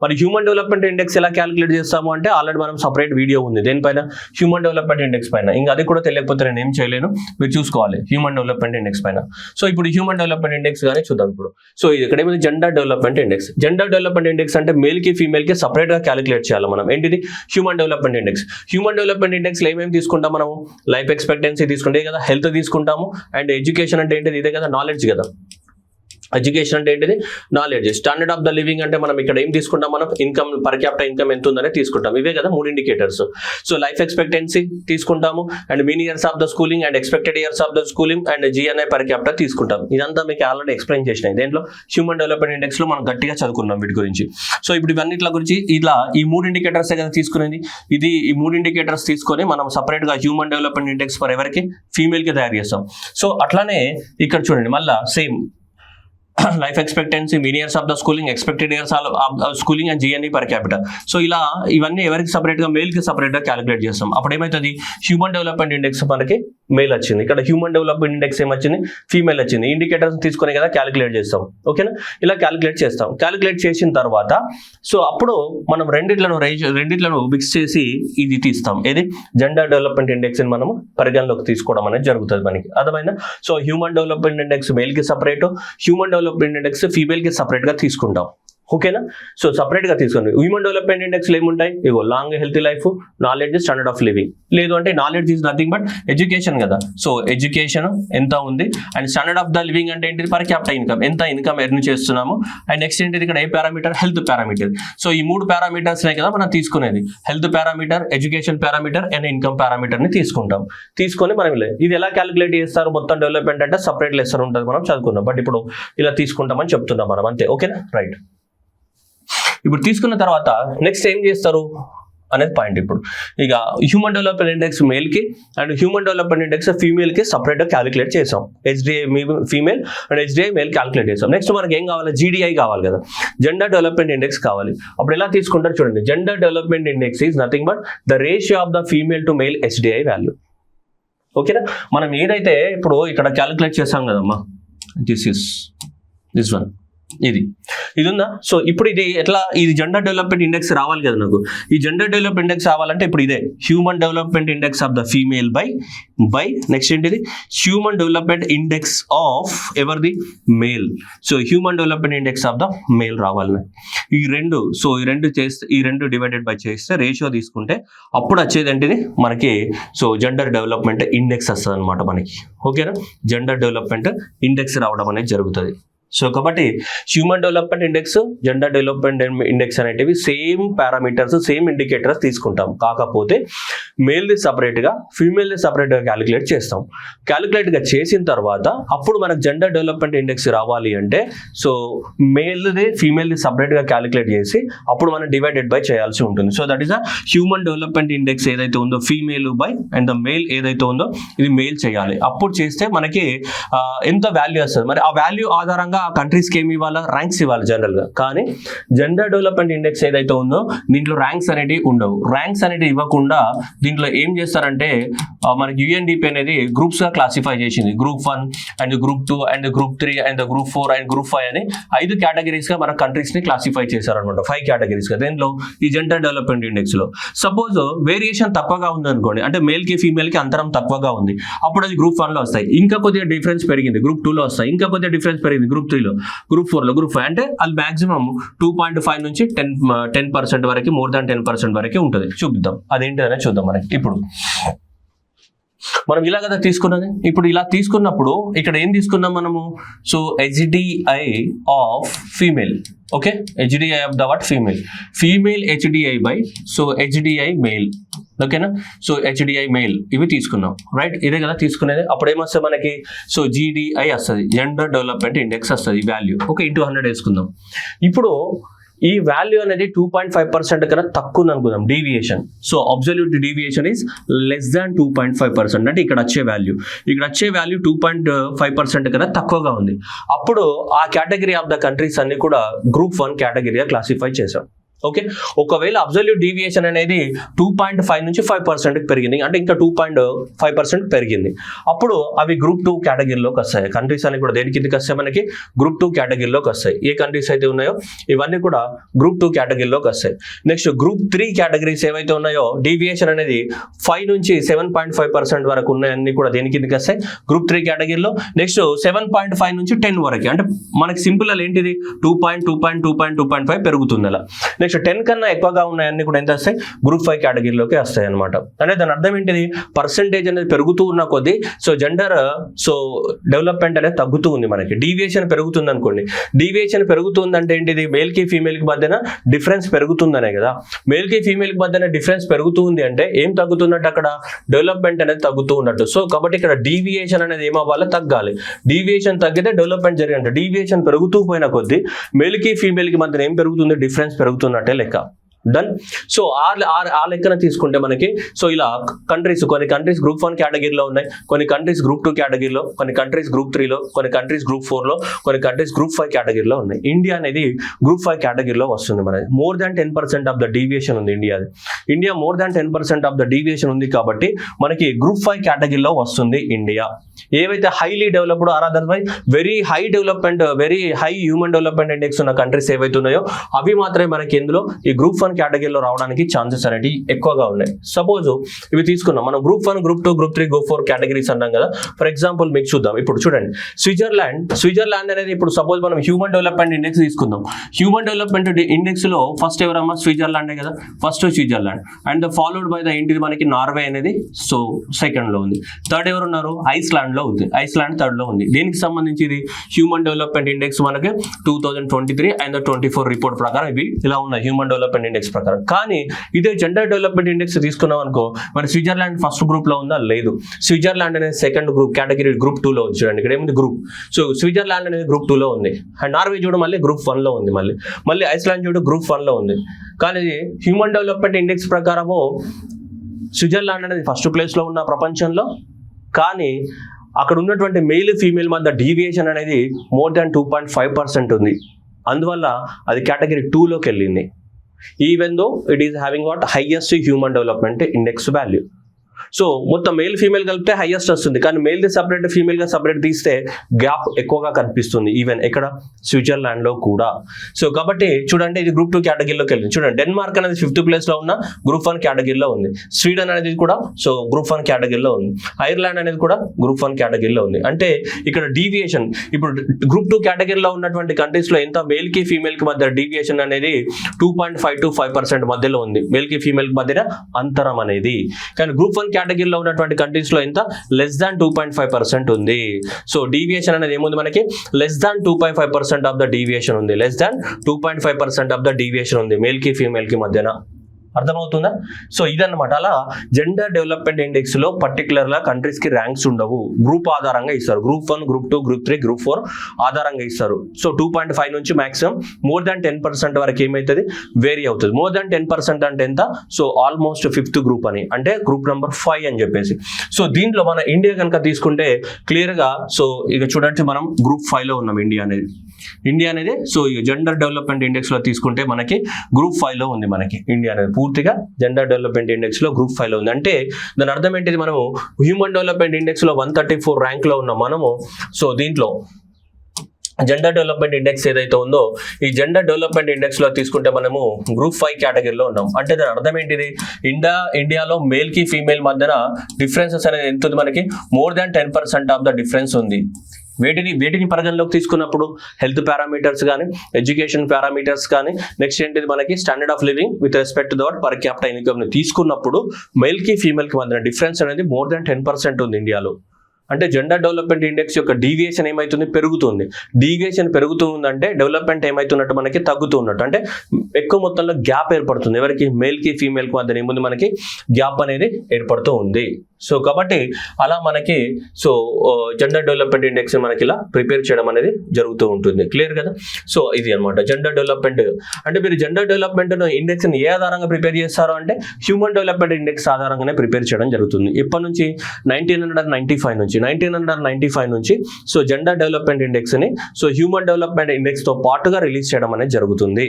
మరి హ్యూమన్ డెవలప్మెంట్ ఇండెక్స్ ఎలా క్యాలిక్యులేట్ చేస్తాము అంటే ఆల్రెడీ మనం సపరేట్ వీడియో ఉంది దేనిపైన, హ్యూమన్ డెవలప్మెంట్ ఇండెక్స్ పైన. ఇంకా అది కూడా తెలియకపోతే నేను ఏం చేయలేను, మీరు చూసుకోవాలి హ్యూమన్ డెవలప్మెంట్ ఇండెక్స్ పైన. సో ఇప్పుడు హ్యూమన్ డెవలప్మెంట్ ఇండెక్స్ కానీ చూద్దాం ఇప్పుడు. సో ఇది ఇక్కడ ఏమైంది, gender development index. Gender development index అంటే మేల్ కి ఫీమేల్ కి సపరేట్ గా క్యాలిక్యులేట్ చేయాలి మనం. ఏంటిది, human development index. Human development index లో ఏమేమి తీసుకుంటాం మనం, లైఫ్ ఎక్స్పెక్టెన్సీ తీసుకుంటే కదా, హెల్త్ తీసుకుంటాము, అండ్ ఎడ్యుకేషన్ అంటే ఏంటిది, ఇదే కదా, నాలెడ్జ్ కదా. ఎడ్యుకేషన్ అంటే ఏంటిది, knowledge. Standard of the living అంటే మనం ఇక్కడ ఏం తీసుకుంటాం, మనం ఇన్కమ్, పర్ క్యాపిటా ఇన్కమ్ ఎంత ఉందనే తీసుకుంటాం. ఇవే కదా 3 ఇండికేటర్స్. సో లైఫ్ ఎక్స్పెక్టెన్సీ తీసుకుంటాము, and mean years of the schooling and expected years of the schooling and GNI per capita తీసుకుంటాం. ఇదంతా మీకు ఆల్రెడీ ఎక్స్ప్లెయిన్ చేసినాయి. దేంట్లో, హ్యూమన్ డెవలప్మెంట్ ఇండెక్స్ లో మనం గట్టిగా చదువుకున్నాం వీటి గురించి. సో ఇప్పుడు ఇవన్నిట్ల గురించి ఇలా ఈ 3 ఇండికేటర్స్ కదా తీసుకునేది. ఇది ఈ 3 ఇండికేటర్స్ తీసుకొని మనం సపరేట్ గా హ్యూమన్ డెవలప్మెంట్ ఇండెక్స్ ఫర్ ఎవరికి, ఫీమేల్ కి తయారు చేస్తాం. సో అట్లానే ఇక్కడ చూడండి మళ్ళా same life expectancy, mean years of the schooling, expected years of schooling and GNI per capita. So ఇలా ఇవన్నీ ఎవరికి సపరేట్ గా, మేల్ కి సపరేట్ గా క్యాలిక్యులేట్ చేస్తాం. అప్పుడు ఏమవుతుంది, హ్యూమన్ డెవలప్మెంట్ ఇండెక్స్ మనకి మేల్ వచ్చింది, ఇక్కడ హ్యూమన్ డెవలప్మెంట్ ఇండెక్స్ ఏమొచ్చింది, ఫీమేల్ వచ్చింది. ఇండికేటర్స్ తీసుకునే కదా క్యాలిక్యులేట్ చేస్తాం. ఓకేనా, ఇలా క్యాలిక్యులేట్ చేస్తాం. క్యాలిక్యులేట్ చేసిన తర్వాత సో అప్పుడు మనం రెండిట్లను మిక్స్ చేసి ఇది తీస్తాం. ఏది, జెండర్ డెవలప్మెంట్ ఇండెక్స్ ని మనము పరిగణలోకి తీసుకోవడం అనేది జరుగుతుంది మనకి. అర్థమైందా. So human development index male కి separate, human development index female కి సపరేట్ గా తీసుకుంటాం. ఓకేనా, సో సపరేట్ గా తీసుకోండి. హ్యూమన్ డెవలప్మెంట్ ఇండెక్స్ లో ఏముంటాయి, ఇగో long healthy life, knowledge, standard of living. లేదు అంటే knowledge is nothing but education కదా. సో ఎడ్యుకేషన్ ఎంత ఉంది, and standard of the living అంటే ఏంటిది, పర్ క్యాపిటా ఇన్కమ్, ఎంత ఇన్కమ్ ఎర్న్ చేస్తున్నాము. అండ్ నెక్స్ట్ ఏంటిది, ఇక్కడ ఏ పారామీటర్, హెల్త్ పారామీటర్. సో ఈ 3 పారామీటర్స్ కదా మనం తీసుకునేది, health parameter, education parameter and income parameter ని తీసుకుంటాం. తీసుకొని మనం ఇది ఎలా క్యాలిక్యులేట్ చేస్తారు, మొత్తం డెవలప్మెంట్ అంటే సపరేట్ లెసన్ ఉంటుంది, మనం చదువుకున్నాం. బట్ ఇప్పుడు ఇలా తీసుకుంటామని చెప్తున్నాం మనం, అంతే. ఓకేనా, రైట్. ఇప్పుడు తీసుకున్న తర్వాత నెక్స్ట్ ఏం చేస్తారు అనేది పాయింట్. ఇప్పుడు ఇక హ్యూమన్ డెవలప్మెంట్ ఇండెక్స్ మేల్ కి and human development index female కి సపరేట్ గా క్యాలిక్యులేట్ చేసాం. HDI female and HDI male calculate చేసాం. నెక్స్ట్ మనకి ఏం కావాలి, జీడిఐ కావాలి కదా, జెండర్ డెవలప్మెంట్ ఇండెక్స్ కావాలి. అప్పుడు ఎలా తీసుకుంటారు చూడండి, gender development index is nothing but the ratio of the female to male HDI value. ఓకేనా, మనం ఏదైతే ఇప్పుడు ఇక్కడ క్యాలిక్యులేట్ చేసాం కదమ్మా, దిస్ వన్, ఇది ఉందా. సో ఇప్పుడు ఇది ఎట్లా, ఇది జెండర్ డెవలప్మెంట్ ఇండెక్స్ రావాలి కదా నాకు. ఈ జెండర్ డెవలప్మెంట్ ఇండెక్స్ రావాలంటే ఇప్పుడు ఇదే human development index of the female by next ఏంటిది, హ్యూమన్ డెవలప్మెంట్ ఇండెక్స్ ఆఫ్ ఎవరిది, male. So human development index of the male రావాలి. ఈ రెండు చేస్తే, ఈ రెండు డివైడెడ్ బై చేస్తే రేషియో తీసుకుంటే అప్పుడు వచ్చేది ఏంటిది మనకి, సో జెండర్ డెవలప్మెంట్ ఇండెక్స్ వస్తుంది అనమాట మనకి. ఓకేనా, జెండర్ డెవలప్మెంట్ ఇండెక్స్ రావడం అనేది జరుగుతుంది. సో కాబట్టి human development index, gender development index అనేటివి సేమ్ పారామీటర్స్, సేమ్ ఇండికేటర్స్ తీసుకుంటాం. కాకపోతే మేల్ది సపరేట్గా, ఫీమేల్ది సపరేట్గా క్యాలిక్యులేట్ చేస్తాం. క్యాలిక్యులేట్గా చేసిన తర్వాత అప్పుడు మనకు జెండర్ డెవలప్మెంట్ ఇండెక్స్ రావాలి అంటే సో మేల్ది ఫీమేల్ది సపరేట్గా క్యాలిక్యులేట్ చేసి అప్పుడు మనం డివైడెడ్ బై చేయాల్సి ఉంటుంది. So that is a human development index ఏదైతే ఉందో female by and the male ఏదైతే ఉందో ఇది మేల్ చేయాలి. అప్పుడు చేస్తే మనకి ఎంత వాల్యూ వస్తుంది. మరి ఆ వాల్యూ ఆధారంగా ఆ కంట్రీస్కి ఏమి ఇవ్వాలా, ర్యాంక్స్ ఇవ్వాలి జనరల్గా. కానీ జెండర్ డెవలప్మెంట్ ఇండెక్స్ ఏదైతే ఉందో దీంట్లో ర్యాంక్స్ అనేవి ఉండవు. ర్యాంక్స్ అనేవి ఇవ్వకుండా దీంట్లో ఏం చేస్తారంటే మనకి యుఎన్డిపి అనేది గ్రూప్స్గా క్లాసిఫై చేసింది. Group 1 and group 2 and group 3 and group 4 and group 5 అని 5 కేటగిరీస్గా మన కంట్రీస్ని క్లాసిఫై చేశారనమాట. 5 కేటగిరీస్గా దీంట్లో ఈ జెండర్ డెవలప్మెంట్ ఇండెక్స్లో. సపోజ్ వేరియేషన్ తక్కువగా ఉందనుకోండి, అంటే మేల్కి ఫీమేల్కి అంతరం తక్కువగా ఉంది, అప్పుడు అది గ్రూప్ 1లో వస్తాయి. ఇంకా కొద్దిగా డిఫరెన్స్ పెరిగింది గ్రూప్ 2లో వస్తాయి. ఇంకా కొద్దిగా డిఫరెన్స్ పెరిగింది గ్రూప్ 3లో, గ్రూప్ 4లో, గ్రూప్ 5 అంటే అది మాక్సిమం 2.5 నుంచి 10% వరకు, మోర్ దాన్ 10% వరకు ఉంటుంది. చూపిద్దాం అదేంటి అనేది చూద్దాం. మనకి ఇప్పుడు మనం ఇలా కదా తీసుకున్నది. ఇప్పుడు ఇలా తీసుకున్నప్పుడు ఇక్కడ ఏం తీసుకున్నాం మనము, so HDI of female. Okay, HDI of the what female, female HDI by so HDI male. ఓకేనా, సో HDI మేల్ ఇవి తీసుకున్నాం, రైట్? ఇదే కదా తీసుకునేది. అప్పుడు ఏమొస్తుంది మనకి, సో GDI వస్తుంది, జెండర్ డెవలప్మెంట్ ఇండెక్స్ వస్తుంది వాల్యూ. ఓకే, ఇంటూ 100 వేసుకుందాం. ఇప్పుడు ఈ వాల్యూ అనేది 2.5% కన్నా తక్కువ ఉంది అనుకుందాం deviation. So absolute deviation is less than 2.5%. అంటే ఇక్కడ వచ్చే వాల్యూ 2.5% కన్నా తక్కువగా ఉంది. అప్పుడు ఆ కేటగిరీ ఆఫ్ ద కంట్రీస్ అన్ని కూడా గ్రూప్ 1 కేటగిరీగా క్లాసిఫై చేశాం. ఓకే, ఒకవేళ అబ్సల్యూట్ డీవియేషన్ అనేది 2.5 నుంచి 5% పెరిగింది, అంటే ఇంకా 2.5% పెరిగింది, అప్పుడు అవి గ్రూప్ 2 కేటగిరీలోకి వస్తాయి. కంట్రీస్ అన్ని కూడా దేని కిందకి వస్తాయి మనకి, గ్రూప్ 2 కేటగిరీలోకి వస్తాయి. ఏ కంట్రీస్ అయితే ఉన్నాయో ఇవన్నీ కూడా గ్రూప్ 2 కేటగిరీలోకి వస్తాయి. నెక్స్ట్ గ్రూప్ 3 కేటగిరీస్ ఏవైతే ఉన్నాయో డీవియేషన్ అనేది 5 నుంచి 7.5% వరకు ఉన్నాయన్నీ కూడా దేని కిందకి వస్తాయి, గ్రూప్ 3 కేటగిరీలో. నెక్స్ట్ 7.5 నుంచి 10 వరకు, అంటే మనకి సింపుల్ ఏంటిది 2.5 పెరుగుతుంది అలా. నెక్స్ట్ 10 కన్నా ఎక్కువగా ఉన్నాయన్నీ కూడా ఎంత వస్తాయి, గ్రూప్ 5 కేటగిరీలోకి వస్తాయి అనమాట. అంటే దాని అర్థం ఏంటిది, పర్సంటేజ్ అనేది పెరుగుతూ ఉన్న కొద్దీ సో జెండర్ సో డెవలప్మెంట్ అనేది తగ్గుతూ ఉంది మనకి. డీవియేషన్ పెరుగుతుంది అనుకోండి, డీవియేషన్ పెరుగుతుంది అంటే ఏంటిది, మేల్కి ఫీమేల్కి మధ్యన డిఫరెన్స్ పెరుగుతుందనే కదా. మేల్కి ఫీమేల్కి మధ్యన డిఫరెన్స్ పెరుగుతుంది అంటే ఏం తగ్గుతున్నట్టు, అక్కడ డెవలప్మెంట్ అనేది తగ్గుతూ ఉన్నట్టు. సో కాబట్టి ఇక్కడ డీవియేషన్ అనేది ఏమవ్వాలి, తగ్గాలి. డీవియేషన్ తగ్గితే డెవలప్మెంట్ జరిగినట్టు. డీవియేషన్ పెరుగుతూ పోయిన కొద్దీ మేల్కి ఫీమేల్కి మధ్యన ఏం పెరుగుతుంది, డిఫరెన్స్ పెరుగుతున్నట్టే లెక్క. డన్. సో ఆ లెక్కన తీసుకుంటే మనకి సో ఇలా కంట్రీస్, కొన్ని కంట్రీస్ గ్రూప్ 1 కేటగిరీలో ఉన్నాయి, కొన్ని కంట్రీస్ గ్రూప్ 2 కేటగిరీలో, కొన్ని కంట్రీస్ గ్రూప్ 3లో, కొన్ని కంట్రీస్ గ్రూప్ 4లో, కొన్ని కంట్రీస్ గ్రూప్ 5 కేటగిరీలో ఉన్నాయి. ఇండియా అనేది గ్రూప్ 5 కేటగిరీలో వస్తుంది. మనది more than 10% of the deviation ఉంది India more than 10% of the deviation ఉంది కాబట్టి మనకి గ్రూప్ 5 కేటగిరీలో వస్తుంది ఇండియా. ఏవైతే highly developed or otherwise very high development, very high human development index ఉన్న కంట్రీస్ ఏవైతే ఉన్నాయో అవి మాత్రమే మనకి ఇందులో ఈ గ్రూప్ 1 కేటగిరీలో రావడానికి ఛాన్సెస్ అనేవి ఎక్కువగా ఉన్నాయి. సపోజ్ ఇవి తీసుకున్నాం మనం, group 1, group 2, group 3, group 4 categories అన్నాం కదా. ఫర్ ఎగ్జాంపుల్ మీకు చూద్దాం. ఇప్పుడు చూడండి, స్విట్జర్లాండ్ అనేది ఇప్పుడు సపోజ్ మనం హ్యూమన్ డెవలప్మెంట్ ఇండెక్స్ తీసుకుందాం. హ్యూమన్ డెవలప్మెంట్ ఇండెక్స్ లో ఫస్ట్ ఎవరమ్మా, స్విట్జర్లాండే కదా. First Switzerland and followed by the ఏంటిది మనకి నార్వే అనేది సో సెకండ్ లో ఉంది. థర్డ్ ఎవరు ఉన్నారు, ఐస్లాండ్ లో ఉంది. ఐస్లాండ్ థర్డ్ లో ఉంది. దీనికి సంబంధించి ఇది హ్యూమన్ డెవలప్మెంట్ ఇండెక్స్ మనకి 2023 అండ్ 24 రిపోర్ట్ ప్రకారం ఇవి ఇలా ఉన్నాయి హ్యూమన్ డెవలప్మెంట్ ఇండెక్స్ ప్రకారం. కానీ ఇదే జెండర్ డెవలప్మెంట్ ఇండెక్స్ తీసుకున్నాం అనుకో, మరి స్విట్జర్లాండ్ ఫస్ట్ గ్రూప్ లో ఉందా, లేదు. స్విట్జర్లాండ్ అనేది సెకండ్ గ్రూప్ కేటగిరీ గ్రూప్ 2 లో ఉంది. చూడండి ఇక్కడ ఏముంది గ్రూప్. సో స్విట్జర్లాండ్ అనేది గ్రూప్ 2 లో ఉంది. అండ్ నార్వే చూడు మళ్ళీ గ్రూప్ 1 లో ఉంది. మళ్ళీ ఐస్లాండ్ చూడు గ్రూప్ 1 లో ఉంది. కానీ హ్యూమన్ డెవలప్మెంట్ ఇండెక్స్ ప్రకారము స్విట్జర్లాండ్ అనేది ఫస్ట్ ప్లేస్ లో ఉన్న ప్రపంచంలో. కానీ అక్కడ ఉన్నటువంటి మెయిల్ ఫీమేల్ మధ్య డీవియేషన్ అనేది మోర్ దాన్ 2.5% ఉంది. అందువల్ల అది కేటగిరీ 2లోకి వెళ్ళింది. Even though it is having what highest human development index value. So మొత్తం మేల్ ఫీమేల్ కలిపితే హైయెస్ట్ వస్తుంది. కానీ మేల్ది సపరేట్, ఫీమేల్గా సపరేట్ తీస్తే గ్యాప్ ఎక్కువగా కనిపిస్తుంది. ఈవెన్ ఎక్కడ, స్విట్జర్లాండ్లో కూడా. సో కాబట్టి చూడండి ఇది గ్రూప్ 2 కేటగిరీలోకి వెళ్ళింది. చూడండి డెన్మార్క్ అనేది 5th ప్లేస్లో ఉన్న గ్రూప్ 1 కేటగిరీలో ఉంది. స్వీడన్ అనేది కూడా సో గ్రూప్ 1 కేటగిరీలో ఉంది. ఐర్లాండ్ అనేది కూడా గ్రూప్ 1 కేటగిరీలో ఉంది. అంటే ఇక్కడ డీవియేషన్ ఇప్పుడు గ్రూప్ 2 కేటగిరీలో ఉన్నటువంటి కంట్రీస్లో ఎంత మేల్కి ఫీమేల్కి మధ్య డీవియేషన్ అనేది 2.5 to 5% మధ్యలో ఉంది. మేల్కి ఫీమేల్కి మధ్యన అంతరం అనేది. కానీ గ్రూప్ 1 కేటగిరీలో ఉన్నటువంటి కంట్రీస్ లో ఎంత లెస్ దాన్ 2.5% ఉంది. సో డీవియేషన్ అనేది ఏముంది మనకి less than 2.5% of the deviation ఉంది. Less than 2.5% of the deviation ఉంది మేల్ కి ఫీమేల్ కి మధ్యన. అర్థమవుతుందా? సో ఇదన్నమాట. అలా జెండర్ డెవలప్మెంట్ ఇండెక్స్ లో పర్టికులర్ గా కంట్రీస్ కి ర్యాంక్స్ ఉండవు, గ్రూప్ ఆధారంగా ఇస్తారు. గ్రూప్ 1, గ్రూప్ 2, గ్రూప్ 3, గ్రూప్ 4 ఆధారంగా ఇస్తారు. సో 2.5 నుంచి మాక్సిమం మోర్ దాన్ 10% వరకు ఏమవుతుంది వేరీ అవుతుంది. మోర్ దాన్ 10% అంటే ఎంత? సో ఆల్మోస్ట్ 5th గ్రూప్ అని, అంటే గ్రూప్ నెంబర్ 5 అని చెప్పేసి. సో దీంట్లో మన ఇండియా కనుక తీసుకుంటే క్లియర్ గా, సో ఇక చూడండి మనం గ్రూప్ 5 లో ఉన్నాం ఇండియా అనేది. సో ఈ జెండర్ డెవలప్మెంట్ ఇండెక్స్ లో తీసుకుంటే మనకి గ్రూప్ 5 లో ఉంది. మనకి ఇండియా అనేది పూర్తిగా జెండర్ డెవలప్మెంట్ ఇండెక్స్ లో గ్రూప్ 5 లో ఉంది. అంటే దాని అర్థం ఏంటిది? మనము హ్యూమన్ డెవలప్మెంట్ ఇండెక్స్ లో 134 ర్యాంక్ లో ఉన్నాం మనము. సో దీంట్లో జెండర్ డెవలప్మెంట్ ఇండెక్స్ ఏదైతే ఉందో ఈ జెండర్ డెవలప్మెంట్ ఇండెక్స్ లో తీసుకుంటే మనము గ్రూప్ 5 కేటగిరీలో ఉన్నాం. అంటే దాని అర్థం ఏంటిది? ఇండియాలో మేల్ కి ఫీమేల్ మధ్యన డిఫరెన్సెస్ అనేది ఎంత ఉంది మనకి? More than 10% of the difference ఉంది. వేటిని పరిగణలోకి తీసుకున్నప్పుడు హెల్త్ పారామీటర్స్ కానీ, ఎడ్యుకేషన్ పారామీటర్స్ కానీ, నెక్స్ట్ ఏంటిది మనకి standard of living with respect to that per capital income ని తీసుకున్నప్పుడు మేల్ కి ఫీమేల్ కి మధ్యన డిఫరెన్స్ అనేది మోర్ దాన్ 10% ఉంది ఇండియాలో. అంటే జెండర్ డెవలప్మెంట్ ఇండెక్స్ యొక్క డీవియేషన్ ఏమైతుంది? పెరుగుతుంది. డీవియేషన్ పెరుగుతుందంటే డెవలప్మెంట్ ఏమైతున్నట్టు మనకి తగ్గుతున్నట్టు, అంటే ఎక్కువ మొత్తంలో గ్యాప్ ఏర్పడుతుంది. ఎవరికి? మేల్ కి ఫీమేల్ కి మధ్య ఏముంది మనకి గ్యాప్ అనేది ఏర్పడుతూ ఉంది. సో కాబట్టి అలా మనకి సో జెండర్ డెవలప్మెంట్ ఇండెక్స్ మనకి ఇలా ప్రిపేర్ చేయడం అనేది జరుగుతూ ఉంటుంది. క్లియర్ కదా? సో ఇది అనమాట జెండర్ డెవలప్మెంట్. అంటే మీరు జెండర్ డెవలప్మెంట్ ఇండెక్స్ ని ఏ ఆధారంగా ప్రిపేర్ చేస్తారో అంటే హ్యూమన్ డెవలప్మెంట్ ఇండెక్స్ ఆధారంగానే ప్రిపేర్ చేయడం జరుగుతుంది. ఇప్పటి నుంచి 1995 నుంచి సో జెండర్ డెవలప్మెంట్ ఇండెక్స్ ని సో హ్యూమన్ డెవలప్మెంట్ ఇండెక్స్ తో పాటుగా రిలీజ్ చేయడం అనేది జరుగుతుంది.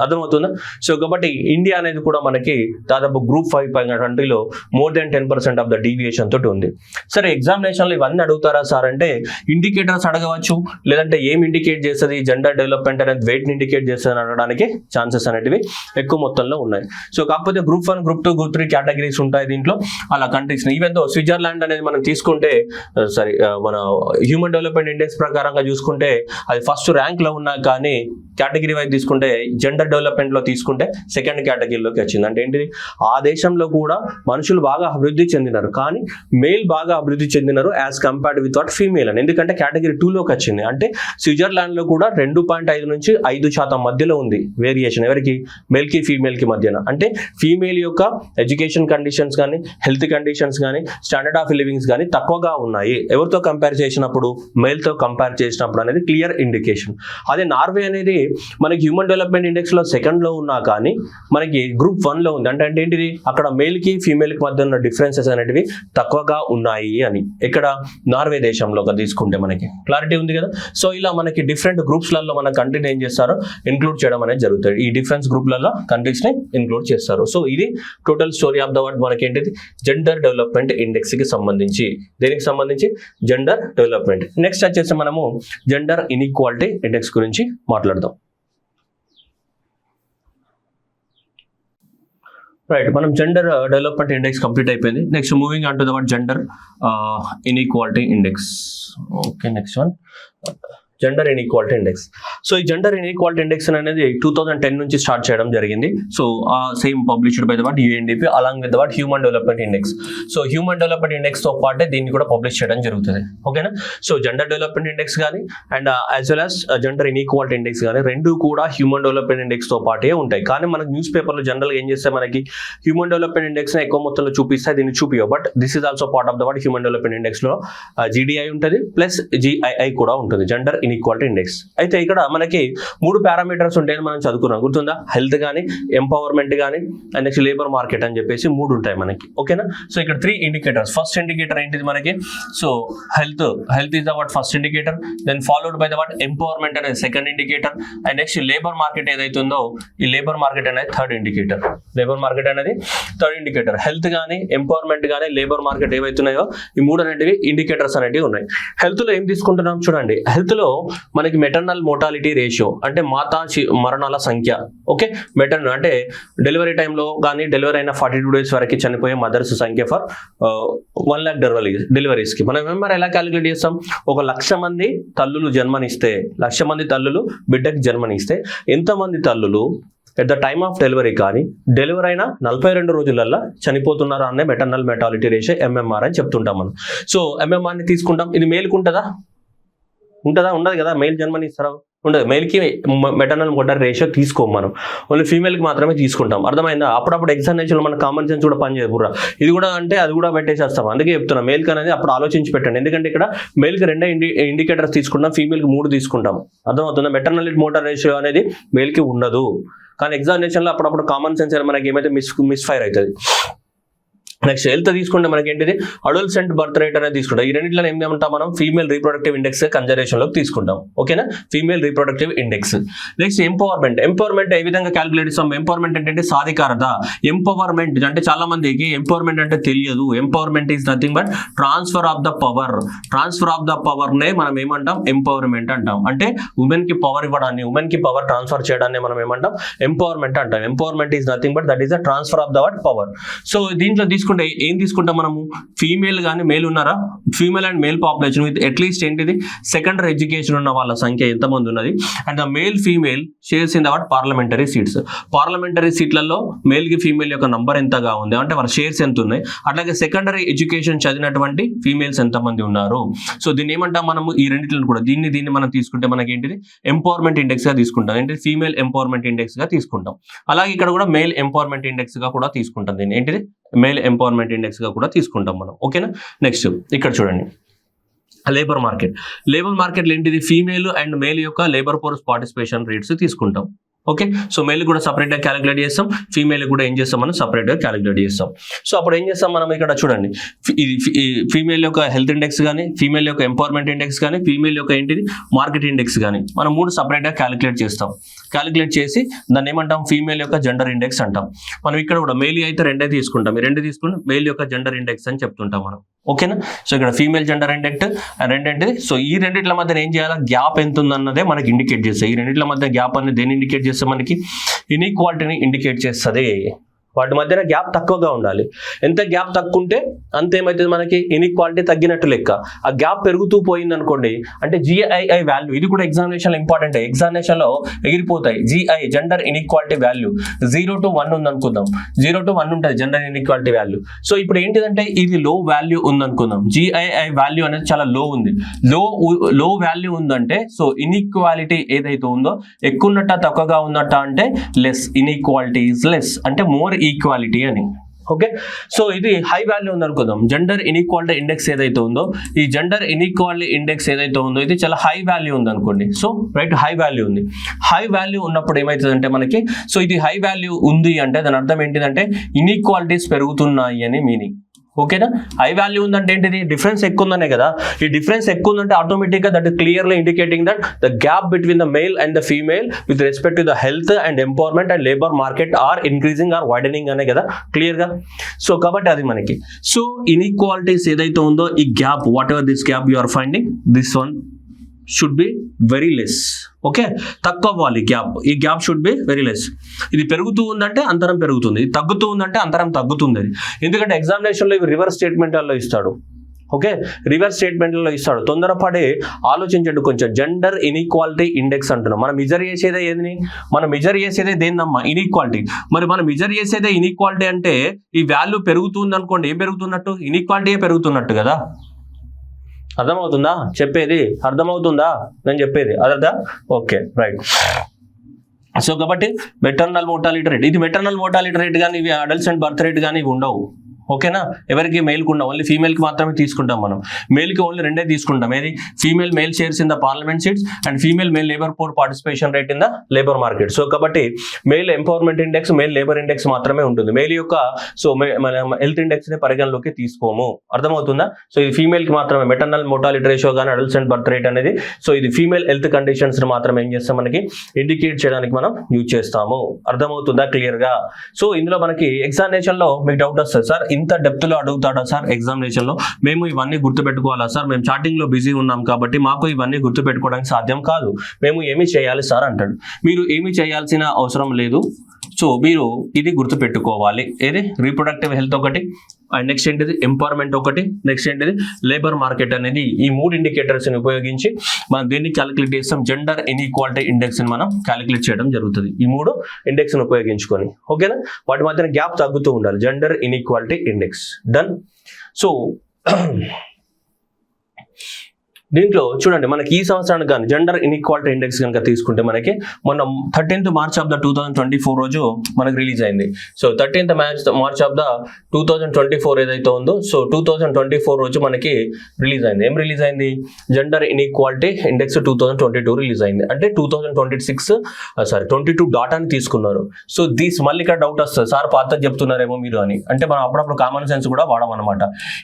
అర్థమవుతుందా? సో కాబట్టి ఇండియా అనేది కూడా మనకి దాదాపు గ్రూప్ 5 కంట్రీలో more than 10% of the deviation తోటి ఉంది. సరే, ఎగ్జామినేషన్లో ఇవన్నీ అడుగుతారా సార్ అంటే ఇండికేటర్స్ అడగవచ్చు, లేదంటే ఏం ఇండికేట్ చేస్తుంది జెండర్ డెవలప్మెంట్ అనేది వెయిట్ ఇండికేట్ చేస్తుంది అనడానికి ఛాన్సెస్ అనేటివి ఎక్కువ మొత్తంలో ఉన్నాయి. సో కాకపోతే గ్రూప్ 1, గ్రూప్ 2, గ్రూప్ 3 కేటగిరీస్ ఉంటాయి దీంట్లో. అలా కంట్రీస్ ఈవెన్ దో స్విట్జర్లాండ్ అనేది మనం తీసుకుంటే మన హ్యూమన్ డెవలప్మెంట్ ఇండెక్స్ ప్రకారంగా చూసుకుంటే అది ఫస్ట్ ర్యాంక్ లో ఉన్నా కానీ కేటగిరీ వైజ్ తీసుకుంటే జెండర్ డెవలప్మెంట్ లో తీసుకుంటే సెకండ్ కేటగిరీలోకి వచ్చింది. అంటే ఏంటిది? ఆ దేశంలో కూడా మనుషులు బాగా అభివృద్ధి చెందినారు, కానీ మేల్ బాగా అభివృద్ధి చెందినారు as compared with what female అని. ఎందుకంటే కేటగిరీ 2లోకి వచ్చింది. అంటే స్విట్జర్లాండ్ లో కూడా 2.5 నుంచి 5% మధ్యలో ఉంది వేరియేషన్. ఎవరికి? మేల్ కి ఫీమేల్ కి మధ్యన. అంటే ఫీమేల్ యొక్క ఎడ్యుకేషన్ కండిషన్స్ కానీ, హెల్త్ కండిషన్స్ కానీ, స్టాండర్డ్ ఆఫ్ లివింగ్స్ కానీ తక్కువగా ఉన్నాయి. ఎవరితో కంపేర్ చేసినప్పుడు? మేల్ తో కంపేర్ చేసినప్పుడు అనేది క్లియర్ ఇండికేషన్. అదే నార్వే అనేది మనకి హ్యూమన్ డెవలప్మెంట్ ఇండెక్స్ లో సెకండ్ లో ఉన్నా కానీ మనకి గ్రూప్ 1 లో ఉంది. అంటే ఏంటిది? అక్కడ మేల్ కి ఫీమేల్ కి మధ్య ఉన్న డిఫరెన్సెస్ అనేటివి తక్కువగా ఉన్నాయి అని. ఇక్కడ నార్వే దేశంలో తీసుకుంటే మనకి క్లారిటీ ఉంది కదా. సో ఇలా మనకి డిఫరెంట్ గ్రూప్స్ లలో మన కంట్రీని ఏం చేస్తారో ఇంక్లూడ్ చేయడం అనేది జరుగుతుంది. ఈ డిఫరెన్స్ గ్రూప్లలో కంట్రీస్ ని ఇంక్లూడ్ చేస్తారు. సో ఇది total story of the word మనకి ఏంటిది? జెండర్ డెవలప్మెంట్ ఇండెక్స్ కి సంబంధించి. దేనికి సంబంధించి? Gender development. నెక్స్ట్ వచ్చేసి మనము జెండర్ ఇన్ఈక్వాలిటీ ఇండెక్స్ గురించి మాట్లాడదాం. రైట్, మనం జెండర్ డెవలప్మెంట్ ఇండెక్స్ కంప్లీట్ అయిపోయింది. Next moving on to the word gender inequality index. Okay, next one gender inequality index. So ఈ జెండర్ ఇన్ఈక్వాలిటీ ఇండెక్స్ అనేది 2010 నుంచి స్టార్ట్ చేయడం జరిగింది. So same published by the what UNDP along with the what human development index. So human development index తో పాటే దీన్ని కూడా publish చేయడం జరుగుతుంది. ఓకేనా? సో జెండర్ డెవలప్మెంట్ ఇండెక్స్ కానీ and as well as gender inequality index కానీ రెండు కూడా హ్యూమన్ డెవలప్మెంట్ ఇండెక్స్ తో పాటే ఉంటాయి. కానీ మనకి న్యూస్ పేపర్లో జనరల్గా ఏం చేస్తే మనకి హ్యూమన్ డెవలప్మెంట్ ఇండెక్స్ ఎక్కువ మొత్తంలో చూపిస్తాయి, దీన్ని చూపియో. But this is also part of the what human development index లో GDI ఉంటుంది ప్లస్ GII కూడా ఉంటుంది, జెండర్ ఇన్ఈక్వాలిటీ ఇండెక్స్. అయితే ఇక్కడ మనకి 3 పారామీటర్స్ ఉంటాయని మనం చదువుకున్నాం, గుర్తుందా? హెల్త్ కానీ, ఎంపవర్మెంట్ కానీ అండ్ నెక్స్ట్ లేబర్ మార్కెట్ అని చెప్పేసి 3 ఉంటాయి మనకి. ఓకేనా? సో ఇక్కడ 3 ఇండికేటర్స్. ఫస్ట్ ఇండికేటర్ ఏంటిది మనకి? So health is the what first indicator, then followed by the what empowerment అనేది second indicator, and next labour market ఏదైతే ఉందో ఈ లేబర్ మార్కెట్ అనేది థర్డ్ ఇండికేటర్. లేబర్ మార్కెట్ అనేది థర్డ్ ఇండికేటర్. హెల్త్ కానీ, empowerment కానీ, లేబర్ మార్కెట్ ఏవైతున్నాయో ఈ 3 అనేటివి ఇండికేటర్స్ అనేటివి ఉన్నాయి. హెల్త్ లో ఏం తీసుకుంటున్నాం చూడండి. హెల్త్ లో మనకి మెటర్నల్ మోర్టాలిటీ రేషియో అంటే మాతా మరణాల సంఖ్య. ఓకే, మెటర్నల్ అంటే డెలివరీ టైంలో కానీ డెలివరీ అయిన 42 days వరకు చనిపోయే మదర్స్ సంఖ్య ఫర్ 1 lakh డెలివరీస్ కి మనం ఎలా క్యాలిక్యులేట్ చేస్తాం? 1,00,000 మంది తల్లులు జన్మనిస్తే, 1,00,000 మంది తల్లులు బిడ్డకి జన్మనిస్తే ఎంతమంది తల్లులు at the time of delivery కానీ డెలివరీ అయిన 42 రోజులల్లో చనిపోతున్నారు అనే మెటర్నల్ మెటాలిటీ రేషియో ఎంఎంఆర్ అని చెప్తుంటాం మనం. సో ఎంఎంఆర్ని తీసుకుంటాం. ఇది మేల్కి ఉంటుందా? ఉండదు కదా. మేల్ జన్మని ఇస్తారా? ఉండదు. మేల్కి మెటర్నల్ మోటార్ రేషియో తీసుకోం మనం, ఓన్లీ ఫీమేల్కి మాత్రమే తీసుకుంటాం. అర్థమైందా? అప్పుడప్పుడు ఎగ్జామినేషన్లో మన కామన్ సెన్స్ కూడా పనిచేయదు కూడా. ఇది కూడా అంటే అది కూడా పెట్టేసేస్తాం. అందుకే చెప్తున్నాం మేల్కి అనేది అప్పుడు ఆలోచించి పెట్టండి. ఎందుకంటే ఇక్కడ మేల్కి 2 ఇండికేటర్స్ తీసుకుంటాం, ఫీమేల్కి 3 తీసుకుంటాం. అర్థమవుతుందా? మెటర్నల్ మోటార్ రేషియో అనేది మేల్కి ఉండదు. కానీ ఎగ్జామినేషన్లో అప్పుడప్పుడు కామన్ సెన్స్ మనకి ఏమైతే మిస్ఫైర్ అవుతుంది. నెక్స్ట్ హెల్త్ తీసుకుంటే మనకి ఏంటిది అడోలసెంట్ బర్త్ రేట్ అనేది తీసుకుంటాం. ఈ రెండింటిలో ఏమంటాం మనం ఫీమేల్ రీప్రొడక్టివ్ ఇండెక్స్ కన్జర్వేషన్లోకి తీసుకుంటాం. ఓకేనా? Female reproductive index. Next empowerment ఏ విధంగా క్యాలిక్యులేట్ చేస్తాం? ఎంపవర్మెంట్ అంటే సాధికారత. ఎంపవర్మెంట్ అంటే చాలా మందికి ఎంపవర్మెంట్ అంటే తెలియదు. Empowerment is nothing but transfer of the power. Transfer of the power నే మనం ఏమంటాం? ఎంపవర్మెంట్ అంటాం. అంటే ఉమెన్ కి పవర్ ఇవ్వడాన్ని, ఉమెన్ కి పవర్ ట్రాన్స్ఫర్ చేయడాన్ని మనం ఏమంటాం? ఎంపవర్మెంట్ అంటాం. Empowerment is nothing but that is the transfer of the power. So దీంట్లో తీసుకుంటే ఏం తీసుకుంటాం మనము? ఫీమేల్ కానీ మేల్ ఉన్నారా? Female and male population with at least ఏంటిది సెకండరీ ఎడ్యుకేషన్ ఉన్న వాళ్ళ సంఖ్య ఎంతమంది ఉన్నది, and the male female shares in the parliamentary seats. Parliamentary సీట్లలో మేల్ కి ఫీమేల్ యొక్క నంబర్ ఎంతగా ఉంది అంటే వాళ్ళ షేర్స్ ఎంత ఉన్నాయి. అట్లాగే సెకండరీ ఎడ్యుకేషన్ చదివినటువంటి ఫీమేల్స్ ఎంతమంది ఉన్నారు. సో దీన్ని ఏమంటాం మనము? ఈ రెండింటిని కూడా దీన్ని మనం తీసుకుంటే మనకి ఏంటిది ఎంపవర్మెంట్ ఇండెక్స్ గా తీసుకుంటాం. ఏంటి? ఫీమేల్ ఎంపవర్మెంట్ ఇండెక్స్ గా తీసుకుంటాం. అలాగే ఇక్కడ కూడా మేల్ ఎంపవర్మెంట్ ఇండెక్స్ గా కూడా తీసుకుంటాం. దీన్ని ఏంటిది మేల్ ఎంపవర్మెంట్ ఇండెక్స్ గా కూడా తీసుకుంటాం మనం. ఓకేనా? నెక్స్ట్ ఇక్కడ చూడండి లేబర్ మార్కెట్లో ఏంటిది ఫీమేల్ అండ్ మేల్ యొక్క లేబర్ ఫోర్స్ పార్టిసిపేషన్ రేట్స్ తీసుకుంటాం. ఓకే, సో మేల్ కూడా సపరేట్గా క్యాలిక్యులేట్ చేస్తాం, ఫీమేల్ కూడా ఏం చేస్తాం మనం సపరేట్గా క్యాలిక్యులేట్ చేస్తాం. సో అప్పుడు ఏం చేస్తాం మనం ఇక్కడ చూడండి, ఇది ఫీమేల్ యొక్క హెల్త్ ఇండెక్స్ కానీ, ఫీమేల్ యొక్క ఎంపవర్మెంట్ ఇండెక్స్ కానీ, ఫీమేల్ యొక్క ఏంటిది మార్కెట్ ఇండెక్స్ కానీ మనం 3 సపరేట్గా క్యాలిక్యులేట్ చేస్తాం. క్యాలిక్యులేట్ చేసి దాన్ని ఏమంటాం? ఫీమేల్ యొక్క జెండర్ ఇండెక్స్ అంటాం. మనం ఇక్కడ కూడా మేల్ అయితే 2 తీసుకుంటాం, 2 తీసుకుంటే మేల్ యొక్క జెండర్ ఇండెక్స్ అని చెప్తుంటాం మనం. ఓకేనా? సో ఇక్కడ ఫీమేల్ జెండర్ ఇండెక్స్ రెండేంటిది. సో ఈ రెండిట్ల మధ్య ఏం చేయాలి? గ్యాప్ ఎంత ఉందన్నదే మనకి ఇండికేట్ చేస్తాయి. ఈ రెండిట్ల మధ్య గ్యాప్ అనేది దేన్ని ఇండికేట్ చేస్తే మనకి ఇన్ఈక్వాలిటీని ఇండికేట్ చేస్తుంది. వాటి మధ్యన గ్యాప్ తక్కువగా ఉండాలి. ఎంత గ్యాప్ తక్కువ ఉంటే అంత ఏమవుతుంది మనకి ఇన్ఈక్వాలిటీ తగ్గినట్టు లెక్క. ఆ గ్యాప్ పెరుగుతూ పోయింది అనుకోండి అంటే GII వాల్యూ, ఇది కూడా ఎగ్జామినేషన్ ఇంపార్టెంట్, ఎగ్జామినేషన్ లో ఎగిరిపోతాయి. GI gender inequality value 0 to 1 ఉంది అనుకుందాం, 0 to 1 ఉంటుంది జెండర్ ఇన్ఈక్వాలిటీ వాల్యూ. సో ఇప్పుడు ఏంటిదంటే ఇది లో వాల్యూ ఉంది అనుకుందాం, GII వాల్యూ అనేది చాలా లో ఉంది. లో వాల్యూ ఉందంటే సో ఇన్ఈక్వాలిటీ ఏదైతే ఉందో ఎక్కువ ఉన్నట్ట తక్కువగా ఉన్నట్ట అంటే లెస్, ఇన్ఈక్వాలిటీ ఈజ్ లెస్ అంటే మోర్ ఈక్వాలిటీ అని. ఓకే, సో ఇది హై వాల్యూ ఉంది అనుకుందాం. జెండర్ ఇన్ఈక్వాలిటీ ఇండెక్స్ ఏదైతే ఉందో, ఈ జెండర్ ఇన్ఈక్వాలిటీ ఇండెక్స్ ఏదైతే ఉందో ఇది చాలా హై వాల్యూ ఉంది అనుకోండి. సో రైట్, హై వాల్యూ ఉంది. హై వాల్యూ ఉన్నప్పుడు ఏమవుతుందంటే మనకి, సో ఇది హై వాల్యూ ఉంది అంటే దాని అర్థం ఏంటిదంటే ఇన్ఈక్వాలిటీస్ పెరుగుతున్నాయి అని మీనింగ్. ఓకేనా? హై వాల్యూ ఉందంటే ఏంటిది? డిఫరెన్స్ ఎక్కువ ఉందనే కదా. ఈ డిఫరెన్స్ ఎక్కువ ఉందంటే ఆటోమేటిక్గా that is clearly indicating that the gap between the male and the female with respect to the health and empowerment and labour market are increasing or widening అనే కదా క్లియర్గా. సో కాబట్టి అది మనకి, సో ఇన్ఈక్వాలిటీస్ ఏదైతే ఉందో ఈ gap, whatever this gap you are finding, this one should be very less. Okay, తక్కువ అవ్వాలి గ్యాప్, ఈ gap should be very less. ఇది పెరుగుతూ ఉందంటే అంతరం పెరుగుతుంది, ఇది తగ్గుతూ ఉందంటే అంతరం తగ్గుతుంది. అది ఎందుకంటే ఎగ్జామినేషన్లో ఇవి రివర్స్ స్టేట్మెంట్లలో ఇస్తాడు. ఓకే, రివర్స్ స్టేట్మెంట్లలో ఇస్తాడు. తొందరపడి ఆలోచించండి కొంచెం. జెండర్ ఇన్ఈక్వాలిటీ ఇండెక్స్ అంటున్నాం. మనం మెజర్ చేసేదే ఏది? మనం మెజర్ చేసేదే దేన్నమ్మా? ఇన్ఈక్వాలిటీ. మరి మనం మెజర్ చేసేదే ఇన్ఈక్వాలిటీ అంటే ఈ వాల్యూ పెరుగుతుంది అనుకోండి, ఏం పెరుగుతున్నట్టు? ఇన్ఈక్వాలిటీ పెరుగుతున్నట్టు కదా. అర్థమవుతుందా చెప్పేది? అర్థమవుతుందా నేను చెప్పేది? అర్థా? Okay, right. సో కాబట్టి మెటర్నల్ మోర్టాలిటీ రేట్, ఇది మెటర్నల్ మోర్టాలిటీ రేట్ కానీ ఇవి అడల్సెంట్ బర్త్ రేట్ కానీ ఇవి ఉండవు. ఓకేనా? ఎవరికి మేల్కి ఉండవు, ఓన్లీ ఫీమేల్కి మాత్రమే తీసుకుంటాం మనం. మేల్కి ఓన్లీ 2 తీసుకుంటాం. ఏది? Female male shares in the parliament seats and female male labour force participation rate in the labour market. So కాబట్టి male empowerment index, male labour index మాత్రమే ఉంటుంది. మేల్ యొక్క సో హెల్త్ ఇండెక్స్ ని పరిగణలోకి తీసుకోము. అర్థమవుతుందా? సో ఇది ఫీమేల్ కి మాత్రమే మెటర్నల్ మోర్టాలిటీ రేషియో కానీ అడల్సెంట్ బర్త్ రేట్ అనేది, సో ఇది ఫీమేల్ హెల్త్ కండిషన్స్ ని మాత్రమే ఏం చేస్తాం మనకి ఇండికేట్ చేయడానికి మనం యూజ్ చేస్తాము. అర్థమవుతుందా క్లియర్ గా? సో ఇందులో మనకి ఎగ్జామినేషన్ లో మీకు డౌట్ వస్తుంది, సార్ ఇంత డెప్త్ లో అడుగుతాడా సార్ ఎగ్జామినేషన్ లో, మేము ఇవన్నీ గుర్తుపెట్టుకోవాలా సార్, మేము చాటింగ్ లో బిజీ ఉన్నాం కాబట్టి మాకు ఇవన్నీ గుర్తుపెట్టుకోవడానికి సాధ్యం కాదు, మేము ఏమి చేయాలి సార్ అంటాడు. మీరు ఏమి చేయాల్సిన అవసరం లేదు. సో మీరు ఇది గుర్తుపెట్టుకోవాలి. ఏది? రీప్రొడక్టివ్ హెల్త్ ఒకటి, అండ్ నెక్స్ట్ ఏంటిది ఎంపవర్మెంట్ ఒకటి, నెక్స్ట్ ఏంటిది లేబర్ మార్కెట్ అనేది. ఈ 3 ఇండికేటర్స్ ని ఉపయోగించి మనం దీన్ని క్యాలిక్యులేట్ చేస్తాం. జెండర్ ఇన్ఈక్వాలిటీ ఇండెక్స్ ని మనం క్యాలిక్యులేట్ చేయడం జరుగుతుంది ఈ 3 ఇండెక్స్ ని ఉపయోగించుకొని. ఓకేనా, వాటి మధ్యన గ్యాప్ తగ్గుతూ ఉండాలి. Gender inequality index done. So దీంట్లో చూడండి మనకి ఈ సంవత్సరానికి కానీ జెండర్ ఇన్ఈక్వాలిటీ ఇండెక్స్ కనుక తీసుకుంటే మనకి మనం 13th March of the 2024 రోజు మనకి రిలీజ్ అయింది. So 13th March of the 2024 ఏదైతే ఉందో, సో 2024 రోజు మనకి రిలీజ్ అయింది. ఏం రిలీజ్ అయింది? జెండర్ ఇన్ఈక్వాలిటీ ఇండెక్స్ 2022 రిలీజ్ అయింది. అంటే 2022 డాటాని తీసుకున్నారు. సో మళ్ళీ ఇక్కడ డౌట్ వస్తుంది, సార్ పాత చెప్తున్నారేమో మీరు అని. అంటే మనం అప్పుడప్పుడు కామన్ సెన్స్ కూడా వాడమన్నమాట.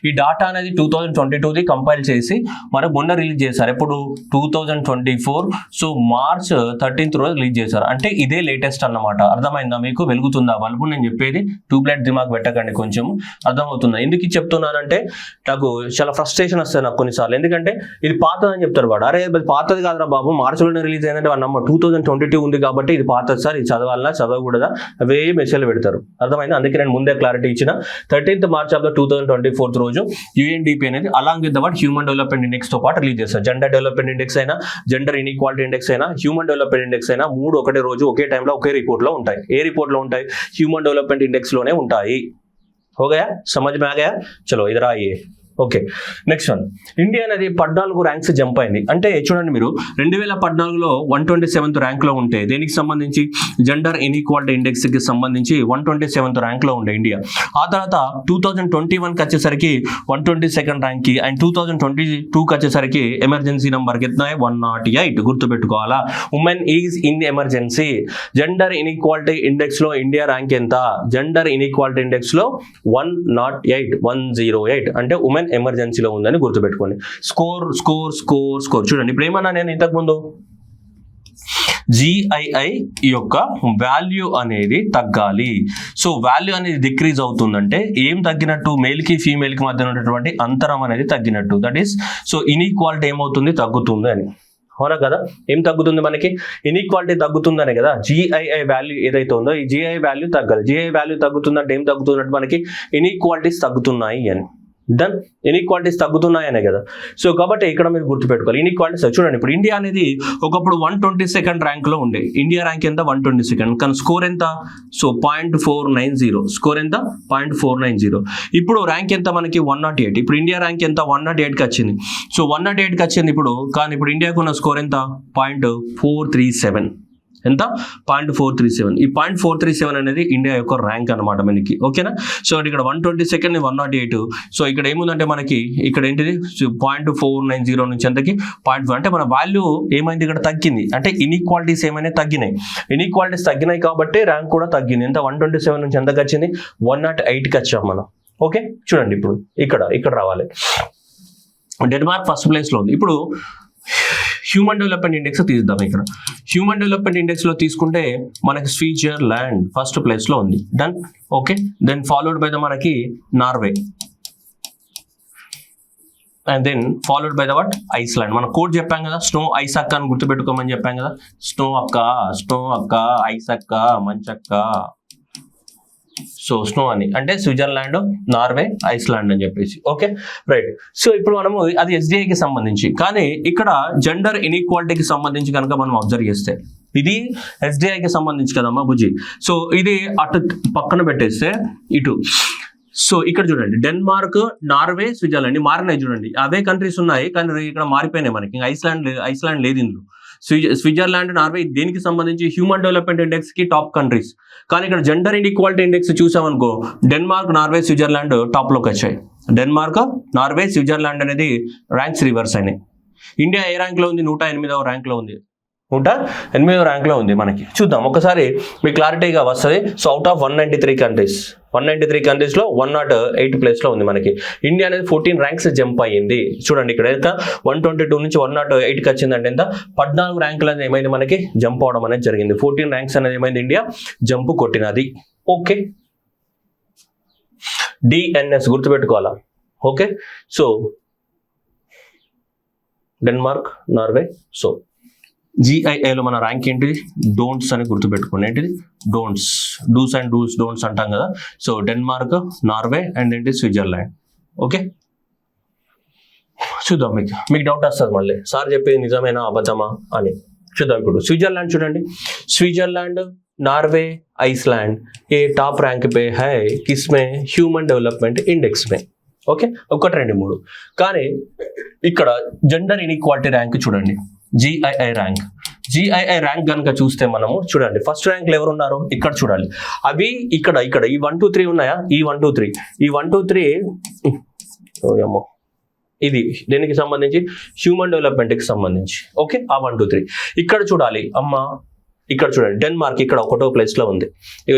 ఈ డాటా అనేది 2022ది కంపైల్ చేసి మనకు మొన్న రిలీజ్ చేశారు. ఎప్పుడు? 2024. సో March 13th రోజు రిలీజ్ చేశారు. అంటే ఇదే లేటెస్ట్ అన్నమాట. అర్థమైందా మీకు? వెలుగుతుందా బల్బు? నేను చెప్పేది ట్యూబ్లైట్ దిమాగ్ పెట్టకండి, కొంచెం అర్థమవుతుందా? ఎందుకు చెప్తున్నానంటే నాకు చాలా ఫ్రస్ట్రేషన్ వస్తుంది నాకు కొన్నిసార్లు. ఎందుకంటే ఇది పాతదని చెప్తారు వాడు. అరే పాతది కాదురా బాబు, మార్చిలోనే రిలీజ్ అయిందంటే వాడు నమ్మ 2022 ఉంది కాబట్టి ఇది పాతది సార్, ఇది చదవాలన్నా చదవకూడదా, అవే మెసేజ్లు పెడతారు. అర్థమైందా? అందుకే నేను ముందే క్లారిటీ ఇచ్చిన. 13th March of the 2024 రోజు UNDP అనేది along with the what human development index తో పాటు రిలీజ్ చేస్తారు. జెండర్ డెవలప్మెంట్ ఇండెక్స్ అయినా, జెండర్ ఇన్ఈక్వాలిటీ ఇండెక్స్ అయినా, హ్యూమన్ డెవలప్మెంట్ ఇండెక్స్ అయినా 3 ఒకటే రోజు ఒకే టైంలో ఒకే రిపోర్ట్ లో ఉంటాయి. ఏ రిపోర్ట్ లో ఉంటాయి? హ్యూమన్ డెవలప్మెంట్ ఇండెక్స్ లోనే ఉంటాయి. हो गया, समझ में आ गया? चलो इधर आइए. Okay, next one. ఇండియా అనేది 14 ర్యాంక్స్ జంప్ అయింది. అంటే చూడండి మీరు 2014లో 127th ర్యాంక్లో ఉంటే దేనికి సంబంధించి? జెండర్ ఇన్ఈక్వాలిటీ ఇండెక్స్కి సంబంధించి 127th ర్యాంక్లో ఉండే ఇండియా. ఆ తర్వాత 2021కి వచ్చేసరికి 122nd ర్యాంక్కి, అండ్ 2022కి వచ్చేసరికి ఎమర్జెన్సీ నెంబర్కి ఎత్తున్నాయి 108. గుర్తుపెట్టుకోవాలా, women is in emergency. Gender inequality ఇండెక్స్లో ఇండియా ర్యాంక్ ఎంత? జెండర్ ఇన్ఈక్వాలిటీ ఇండెక్స్లో 108 అంటే ఉమెన్ ఎమర్జెన్సీలో ఉందని గుర్తుపెట్టుకోండి. స్కోర్ చూడండి. ఇప్పుడు ఏమన్నా నేను ఇంతకుముందు GII యొక్క వాల్యూ అనేది తగ్గాలి. సో వాల్యూ అనేది డిక్రీజ్ అవుతుందంటే ఏం తగ్గినట్టు? మేల్ కి ఫీమేల్ కి మధ్య ఉన్నటువంటి అంతరం అనేది తగ్గినట్టు. దట్ ఈస్ సో ఇన్ఈక్వాలిటీ ఏమవుతుంది? తగ్గుతుంది అని. అవునా కదా? ఏం తగ్గుతుంది మనకి? ఇన్ఈక్వాలిటీ తగ్గుతుందనే కదా. GII వాల్యూ ఏదైతే ఉందో ఈ GII వాల్యూ తగ్గాలి. GII వాల్యూ తగ్గుతుందంటే ఏం తగ్గుతున్నట్టు? మనకి ఇన్ఈక్వాలిటీస్ తగ్గుతున్నాయి అని. డన్. ఇన్ఈక్వాలిటీస్ తగ్గుతున్నాయనే కదా. సో కాబట్టి ఇక్కడ మీరు గుర్తుపెట్టుకోవాలి ఇన్ఈక్వాలిటీస్. చూడండి ఇప్పుడు ఇండియా అనేది ఒకప్పుడు 122nd ర్యాంక్లో ఉండే. ఇండియా ర్యాంక్ ఎంత? 122nd. కానీ స్కోర్ ఎంత? సో 0.490. స్కోర్ ఎంత? 0.490. ఇప్పుడు ర్యాంక్ ఎంత మనకి? 108. ఇప్పుడు ఇండియా ర్యాంక్ ఎంత? 108కి వచ్చింది. సో 108కి వచ్చింది ఇప్పుడు. కానీ ఇప్పుడు ఇండియాకు ఉన్న స్కోర్ ఎంత? 0.437. ఎంత? 0.437. ఈ 0.437 అనేది ఇండియా యొక్క ర్యాంక్ అనమాట మనకి. ఓకేనా? సో ఇక్కడ 122nd 108. సో ఇక్కడ ఏముందంటే మనకి ఇక్కడ ఏంటిది 0.490 నుంచి ఎంతకి 0.4. అంటే మన వాల్యూ ఏమైంది? ఇక్కడ తగ్గింది. అంటే ఇన్ఈక్వాలిటీస్ ఏమైనా తగ్గినాయి. ఇన్ఈక్వాలిటీస్ తగ్గినాయి కాబట్టి ర్యాంక్ కూడా తగ్గింది. ఎంత? 127 నుంచి ఎంతకు వచ్చింది? 108కి వచ్చాం మనం. ఓకే, చూడండి ఇప్పుడు ఇక్కడ రావాలి. డెన్మార్క్ ఫస్ట్ ప్లేస్లో ఉంది. ఇప్పుడు హ్యూమన్ డెవలప్మెంట్ ఇండెక్స్ తీద్దాం. ఇక్కడ హ్యూమన్ డెవలప్మెంట్ ఇండెక్స్ లో తీసుకుంటే మనకి స్విట్జర్లాండ్ ఫస్ట్ ప్లేస్ లో ఉంది. Done. Okay, then followed by the మనకి Norway, and then followed by the what? Iceland. మనం కోడ్ చెప్పాం కదా, స్నో ఐస్ అక్క అని గుర్తుపెట్టుకోమని చెప్పాం కదా. స్నో అక్క ఐస్ అక్క మంచక్క. సో స్నో అని అంటే స్విట్జర్లాండ్, నార్వే, ఐస్లాండ్ అని చెప్పేసి. Okay right. సో ఇప్పుడు మనము అది SDIకి సంబంధించి, కానీ ఇక్కడ జెండర్ ఇన్ఈక్వాలిటీకి సంబంధించి కనుక మనం అబ్జర్వ్ చేస్తే ఇది SDIకి సంబంధించి కదమ్మా బుజ్జి. సో ఇది అటు పక్కన పెట్టేస్తే ఇటు. సో ఇక్కడ చూడండి డెన్మార్క్, నార్వే, స్విట్జర్లాండ్ మారినాయి చూడండి. అవే కంట్రీస్ ఉన్నాయి కానీ ఇక్కడ మారిపోయినాయి మనకి. ఐస్లాండ్ లేదు ఇందులో. స్విట్జర్లాండ్, నార్వే దేనికి సంబంధించి? హ్యూమన్ డెవలప్మెంట్ ఇండెక్స్ కి టాప్ కంట్రీస్. కానీ ఇక్కడ జెండర్ ఇన్ఈక్వాలిటీ ఇండెక్స్ చూసామనుకో డెన్మార్క్, నార్వే, స్విట్జర్లాండ్ టాప్ లోకి వచ్చాయి. డెన్మార్క్, నార్వే, స్విట్జర్లాండ్ అనేది ర్యాంక్స్ రివర్స్ అయినాయి. ఇండియా ఏ ర్యాంక్ లో ఉంది? 108వ ర్యాంక్ లో ఉంది. 108వ ర్యాంక్ లో ఉంది మనకి. చూద్దాం ఒకసారి మీకు క్లారిటీగా వస్తుంది. సో అవుట్ ఆఫ్ 193 కంట్రీస్ లో 108 ప్లేస్ లో ఉంది మనకి. ఇండియా అనేది 14 ర్యాంక్స్ జంప్ అయ్యింది. చూడండి ఇక్కడ ఎంత 122 నుంచి 108కి వచ్చిందంటే ఎంత? 14 ర్యాంకులు అనేది ఏమైంది మనకి? జంప్ అవడం అనేది జరిగింది. 14 ర్యాంక్స్ అనేది ఏమైంది? ఇండియా జంప్ కొట్టినది. ఓకే, DNS గుర్తుపెట్టుకోవాలా. Okay, so Denmark, Norway. So GIIలో మన ర్యాంక్ ఏంటిది? డోంట్స్ అని గుర్తుపెట్టుకోండి. ఏంటిది? డోంట్స్. డూస్ అండ్ డోంట్స్ అంటాం కదా. సో డెన్మార్క్, నార్వే అండ్ ఏంటి స్విట్జర్లాండ్. ఓకే, చూద్దాం. మీకు డౌట్ వస్తుంది మళ్ళీ, సార్ చెప్పేది నిజమేనా అబద్ధమా అని. చూద్దాం. ఇప్పుడు స్విట్జర్లాండ్ చూడండి. స్విట్జర్లాండ్, नार्वे, आइसलैंड ये टॉप रैंक पे है किसमें? హ్యూమన్ డెవలప్మెంట్ ఇండెక్స్ में. ఓకే, 1 2 3. కానీ ఇక్కడ జెండర్ ఇన్ఈక్వాలిటీ ర్యాంక్ చూడండి, GII ర్యాంక్. GII ర్యాంక్ కనుక చూస్తే మనము చూడండి, ఫస్ట్ ర్యాంక్లో ఎవరు ఉన్నారు ఇక్కడ చూడాలి. అవి ఇక్కడ ఈ 1 2 3 ఉన్నాయా? ఈ 1 2 3 ఏమో ఇది దేనికి సంబంధించి? హ్యూమన్ డెవలప్మెంట్కి సంబంధించి. ఓకే, ఆ 1 2 3 ఇక్కడ చూడాలి. అమ్మ ఇక్కడ చూడండి, డెన్మార్క్ ఇక్కడ 1వ ప్లేస్లో ఉంది.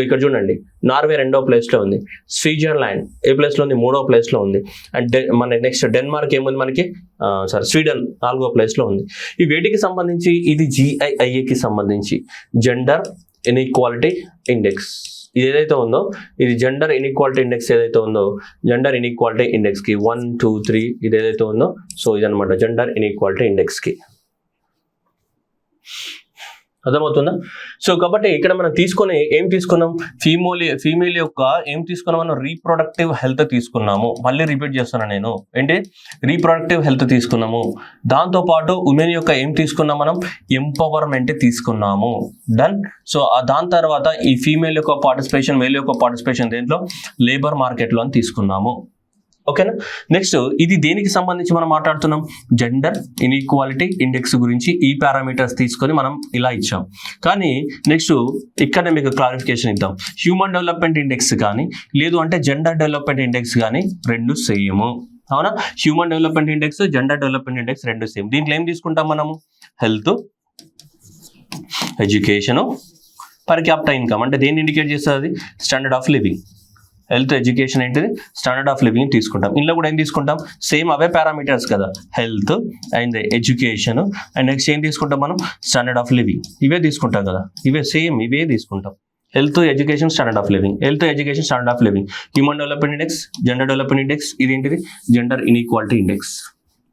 ఇక్కడ చూడండి, నార్వే 2వ ప్లేస్లో ఉంది. స్విట్జర్లాండ్ ఏ ప్లేస్లో ఉంది? 3వ ప్లేస్లో ఉంది. అండ్ మన నెక్స్ట్ డెన్మార్క్ ఏముంది మనకి? స్వీడన్ 4వ ప్లేస్లో ఉంది. ఈ వేటికి సంబంధించి? ఇది GIIకి సంబంధించి జెండర్ ఇన్ఈక్వాలిటీ ఇండెక్స్. ఇది ఏదైతే ఉందో ఇది జెండర్ ఇన్ఈక్వాలిటీ ఇండెక్స్ ఏదైతే ఉందో, జెండర్ ఇన్ఈక్వాలిటీ ఇండెక్స్కి 1 2 3 ఇది ఏదైతే ఉందో, సో ఇదనమాట జెండర్ ఇన్ఈక్వాలిటీ ఇండెక్స్కి. అర్థమవుతుందా? సో కాబట్టి ఇక్కడ మనం తీసుకొని ఏం తీసుకున్నాం? ఫీమేల్ యొక్క ఏం తీసుకున్నాం మనం? రీప్రొడక్టివ్ హెల్త్ తీసుకున్నాము. మళ్ళీ రిపీట్ చేస్తున్నాను నేను, ఏంటి? రీప్రొడక్టివ్ హెల్త్ తీసుకున్నాము. దాంతోపాటు ఉమెన్ యొక్క ఏం తీసుకున్నాం మనం? ఎంపవర్మెంట్ తీసుకున్నాము. డన్. సో దాని తర్వాత ఈ ఫీమేల్ యొక్క పార్టిసిపేషన్, మేల్ యొక్క పార్టిసిపేషన్ దేంట్లో? లేబర్ మార్కెట్లో అని తీసుకున్నాము. ఓకేనా? నెక్స్ట్ ఇది దేనికి సంబంధించి మనం మాట్లాడుతున్నాం? జెండర్ ఇన్ఈక్వాలిటీ ఇండెక్స్ గురించి ఈ పారామీటర్స్ తీసుకొని మనం ఇలా ఇచ్చాం. కానీ నెక్స్ట్ ఇక్కడ మీకు క్లారిఫికేషన్ ఇద్దాం. హ్యూమన్ డెవలప్మెంట్ ఇండెక్స్ కానీ లేదు అంటే జెండర్ డెవలప్మెంట్ ఇండెక్స్ కానీ రెండు సేమ్. అవునా? Human development index, gender development index రెండు సేమ్. దీంట్లో ఏం తీసుకుంటాం మనము? Health, education, per capital income. అంటే దేన్ని ఇండికేట్ చేస్తుంది? Standard of living. Health, education ఏంటిది? స్టాండర్డ్ ఆఫ్ లివింగ్ తీసుకుంటాం. ఇందులో కూడా ఏం తీసుకుంటాం? సేమ్ అవే పారామీటర్స్ కదా, health and education and next ఏం తీసుకుంటాం మనం? Standard of living. ఇవే తీసుకుంటాం కదా, ఇవే సేమ్ ఇవే తీసుకుంటాం. Health, education, standard of living. Health, education, standard of living. Human development index, gender development index. ఇదేంటిది? Gender inequality index.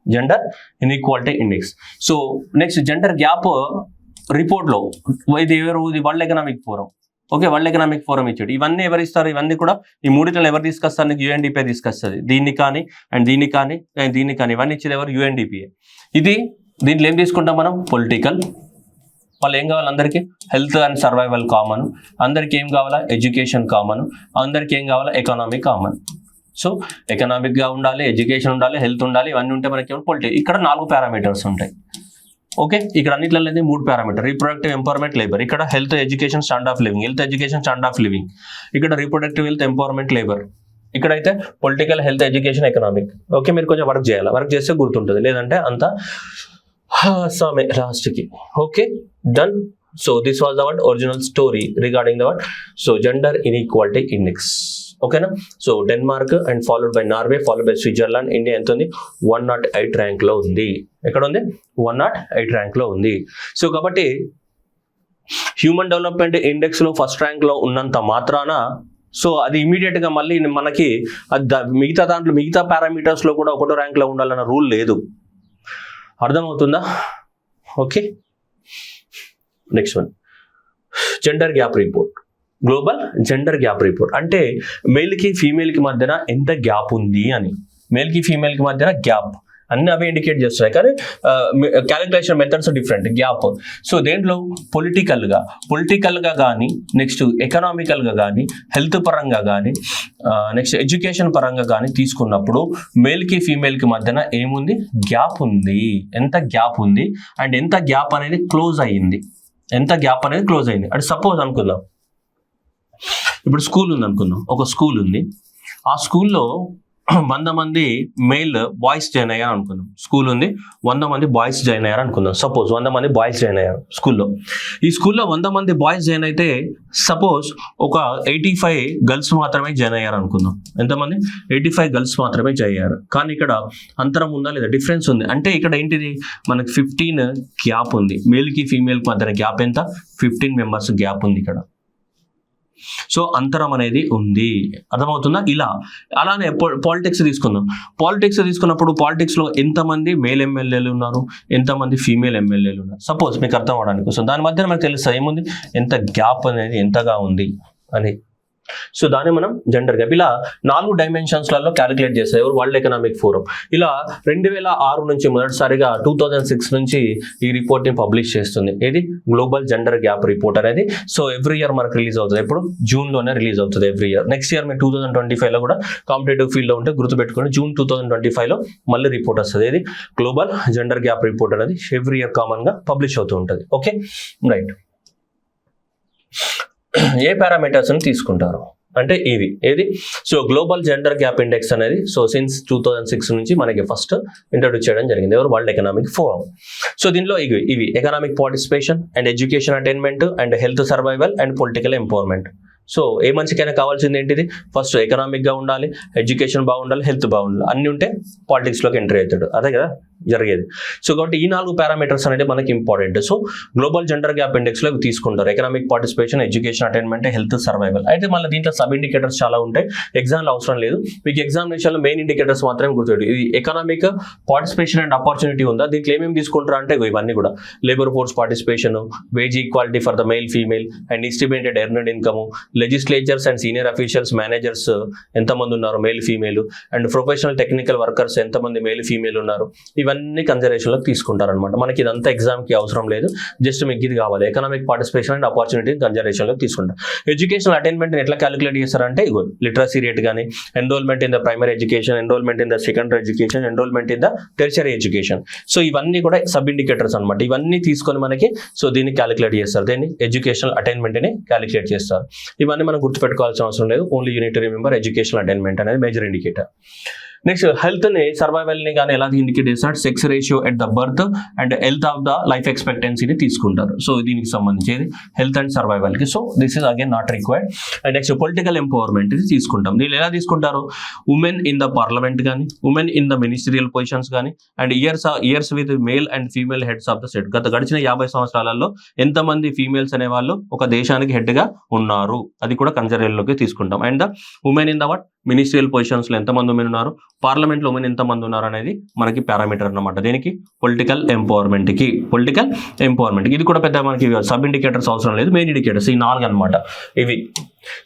Gender inequality index. So next gender gap రిపోర్ట్లో ఇది ఎవరు? ఇది world economic forum. Okay, world economic forum ఇచ్చాడు. ఇవన్నీ ఎవరు ఇస్తారు? ఇవన్నీ కూడా ఈ మూడిట్లో ఎవరు తీసుకొస్తారు? నీకు UNDP తీసుకొస్తుంది. దీన్ని కానీ అండ్ దీన్ని కానీ అండ్ దీన్ని కానీ ఇవన్నీ ఇచ్చేది ఎవరు? UNDP. ఇది దీంట్లో ఏం తీసుకుంటాం మనం? పొలిటికల్. వాళ్ళు ఏం కావాలి? అందరికీ హెల్త్ అండ్ సర్వైవల్ కామన్. అందరికీ ఏం కావాలా? Education common. అందరికీ ఏం కావాలా? Economic common. సో ఎకనామిక్గా ఉండాలి, ఎడ్యుకేషన్ ఉండాలి, హెల్త్ ఉండాలి. ఇవన్నీ ఉంటే మనకి ఏమో పొలిటికల్. ఇక్కడ 4 పారామీటర్స్ ఉంటాయి. ఓకే, ఇక్కడ అన్నిట్లో 3 పారామీటర్. Reproductive, empowerment, labour. ఇక్కడ health, education, standard of living. Health, education, standard of living. ఇక్కడ రీప్రొడక్టివ్, హెల్త్, ఎంపవర్మెంట్, లేబర్. ఇక్కడైతే political, health, education, economic. Okay, మీరు కొంచెం వర్క్ చేయాలి. వర్క్ చేస్తే గుర్తుంటుంది, లేదంటే అంతా సామే లాస్ట్కి. Okay, done. So this was our original story regarding the so gender inequality index. ఓకేనా? So Denmark and followed by Norway, followed by Switzerland. India ఎంత ఉంది? 108 ర్యాంక్లో ఉంది. ఎక్కడ ఉంది? 108 ర్యాంక్లో ఉంది. సో కాబట్టి హ్యూమన్ డెవలప్మెంట్ ఇండెక్స్లో ఫస్ట్ ర్యాంక్లో ఉన్నంత మాత్రాన సో అది ఇమీడియట్గా మళ్ళీ మనకి మిగతా దాంట్లో మిగతా పారామీటర్స్లో కూడా 1వ ర్యాంక్లో ఉండాలన్న రూల్ లేదు. అర్థమవుతుందా? Okay, next one, gender gap report. Global gender gap report అంటే మేల్కి ఫీమేల్కి మధ్యన ఎంత గ్యాప్ ఉంది అని. మేల్కి ఫీమేల్కి మధ్యన గ్యాప్ అన్ని అవే ఇండికేట్ చేస్తున్నాయి, కానీ calculation methods different. Gap so దేంట్లో? పొలిటికల్గా కానీ నెక్స్ట్ ఎకనామికల్గా కానీ హెల్త్ పరంగా కానీ నెక్స్ట్ ఎడ్యుకేషన్ పరంగా కానీ తీసుకున్నప్పుడు మేల్కి ఫీమేల్కి మధ్యన ఏముంది? గ్యాప్ ఉంది. ఎంత గ్యాప్ ఉంది అండ్ ఎంత గ్యాప్ అనేది క్లోజ్ అయ్యింది, ఎంత గ్యాప్ అనేది క్లోజ్ అయింది. అంటే సపోజ్ అనుకుందాం, ఇప్పుడు స్కూల్ ఉంది అనుకుందాం. ఒక స్కూల్ ఉంది, ఆ స్కూల్లో 100 మంది మేల్ బాయ్స్ జాయిన్ అయ్యారు అనుకుందాం. స్కూల్ ఉంది, 100 మంది బాయ్స్ జాయిన్ అయ్యారు అనుకుందాం. సపోజ్ 100 మంది బాయ్స్ జాయిన్ అయ్యారు స్కూల్లో. ఈ స్కూల్లో 100 మంది బాయ్స్ జాయిన్ అయితే సపోజ్ ఒక 85 గర్ల్స్ మాత్రమే జాయిన్ అయ్యారు అనుకుందాం. ఎంతమంది? 85 గర్ల్స్ మాత్రమే జాయిన్ అయ్యారు. కానీ ఇక్కడ అంతరం ఉందా లేదా? డిఫరెన్స్ ఉంది. అంటే ఇక్కడ ఏంటిది? మనకి 15 గ్యాప్ ఉంది. మేల్కి ఫీమేల్కి మధ్యన గ్యాప్ ఎంత? 15 మెంబర్స్ గ్యాప్ ఉంది ఇక్కడ. సో అంతరం అనేది ఉంది, అర్థమవుతుందా? అలానే పాలిటిక్స్ తీసుకుందాం. పాలిటిక్స్ తీసుకున్నప్పుడు పాలిటిక్స్లో ఎంతమంది మేల్ ఎమ్మెల్యేలు ఉన్నారు, ఎంతమంది ఫీమేల్ ఎమ్మెల్యేలు ఉన్నారు, సపోజ్ మీకు అర్థం అవడానికి కోసం దాని మధ్యన మనకు తెలుస్తుంది ఏముంది, ఎంత గ్యాప్ అనేది ఎంతగా ఉంది అని. సో దాన్ని మనం జెండర్ గ్యాప్ ఇలా 4 డైమెన్షన్స్లలో క్యాలిక్యులేట్ చేస్తారు ఎవరు, వరల్డ్ ఎకనామిక్ ఫోరం. ఇలా 2006 నుంచి మొదటిసారిగా 2006 నుంచి ఈ రిపోర్ట్ ని పబ్లిష్ చేస్తుంది. ఏది గ్లోబల్ జెండర్ గ్యాప్ రిపోర్ట్ అనేది. సో ఎవ్రీ ఇయర్ మనకు రిలీజ్ అవుతుంది. ఎప్పుడు జూన్లోనే రిలీజ్ అవుతుంది ఎవ్రీ ఇయర్. నెక్స్ట్ ఇయర్ మీరు 2025లో కూడా కాంపిటేటివ్ ఫీల్డ్లో ఉంటే గుర్తుపెట్టుకోండి, జూన్ 2025లో మళ్ళీ రిపోర్ట్ వస్తుంది. ఇది గ్లోబల్ జెండర్ గ్యాప్ రిపోర్ట్ అనేది ఎవ్రీ ఇయర్ కామన్ గా పబ్లిష్ అవుతూ ఉంటుంది. Okay right. ఏ పారామీటర్స్ అని తీసుకుంటారు అంటే ఏది so global gender gap index అనేది సో సిన్స్ 2006 నుంచి మనకి ఫస్ట్ ఇంట్రడ్యూస్ చేయడం జరిగింది ఎవరు, వరల్డ్ ఎకనామిక్ ఫోరం. సో దీనిలో ఇవి economic participation and education attainment and health survival and political empowerment. So ఏ మనిషికైనా కావాల్సింది ఏంటిది, ఫస్ట్ ఎకనామిక్ గా ఉండాలి, ఎడ్యుకేషన్ బాగుండాలి, హెల్త్ బాగుండాలి, అన్ని ఉంటే పాలిటిక్స్లోకి ఎంట్రీ అవుతాడు, అదే కదా జరిగేది. సో కాబట్టి ఈ 4 పారామీటర్స్ అనేది మనకి important. So global gender gap index లో తీసుకుంటారు economic participation, education attainment, health survival. అయితే మళ్ళీ దీంట్లో సబ్ ఇండికేటర్స్ చాలా ఉంటాయి, ఎగ్జామ్లో అవసరం లేదు, మీకు ఎగ్జామినేషన్ లో మెయిన్ ఇండికేటర్స్ మాత్రమే గుర్తుపెట్టు. ఇది ఎకనామిక్ పార్టిసిపేషన్ అండ్ ఆపర్చునిటీ ఉందా, దీంట్లో ఏమేమి తీసుకుంటారు అంటే ఇవన్నీ కూడా labour force participation, wage equality for the male female and estimated earned income, legislators and senior officials managers ఎంతమంది ఉన్నారు male female, and professional technical workers ఎంతమంది మేల్ ఫీమేల్ ఉన్నారు, ఇవన్నీ కన్సిడరేషన్ లోకి తీసుకుంటారనమాట. మనకి ఇదంతా ఎగ్జామ్ కి అవసరం లేదు, జస్ట్ మీకు ఇది కావాలి economic participation and opportunity consideration లోకి తీసుకుంటారు. ఎడ్యుకేషనల్ అటైన్మెంట్ ఎట్లా క్యాలిక్యులేట్ చేస్తారంటే ఇగో లిటరసీ రేట్ కానీ, enrolment in the primary education, enrolment in the secondary education, enrolment in the tertiary education. So ఇవన్నీ కూడా సబ్ ఇండికేటర్స్ అనమాట. ఇవన్నీ తీసుకొని మనకి సో దీన్ని క్యాలిక్యులేట్ చేస్తారు, దీన్ని ఎడ్యుకేషనల్ అటైన్మెంట్ ని క్యాలిక్యులేట్ చేస్తారు. ఇవన్నీ మనం గుర్తుపెట్టుకోవాల్సిన అవసరం లేదు, only you need remember educational attainment అనేది మేజర్ ఇండికేటర్. నెక్స్ట్ హెల్త్ ని సర్వైవల్ ని కానీ ఎలా ఇండికేట్ చేస్తాడు, sex ratio at the birth and health of the life ఎక్స్పెక్టెన్సీని తీసుకుంటారు. సో దీనికి సంబంధించి హెల్త్ అండ్ సర్వైవల్ కి. So this is again not required. And next political empowerment ఇది తీసుకుంటాం. దీన్ని ఎలా తీసుకుంటారు, ఉమెన్ ఇన్ ద పార్లమెంట్ కానీ, women in the ministerial positions కానీ, and years with male and female heads of the state. గడిచిన 50 సంవత్సరాలలో ఎంతమంది ఫీమేల్స్ అనే వాళ్ళు ఒక దేశానికి హెడ్ గా ఉన్నారు, అది కూడా కన్సిడరేషన్ లోకి తీసుకుంటాం. And the women in the ministerial positions లో ఎంతమంది ఉమెన్ ఉన్నారు, పార్లమెంట్ లో ఉమెన్ ఎంతమంది ఉన్నారు అనేది మనకి పారామీటర్ అన్నమాట. దీనికి పొలిటికల్ ఎంపవర్మెంట్ కి ఇది కూడా పెద్ద మనకి సబ్ ఇండికేటర్స్ అవసరం లేదు, మెయిన్ ఇండికేటర్స్ ఈ 4 అనమాట ఇవి.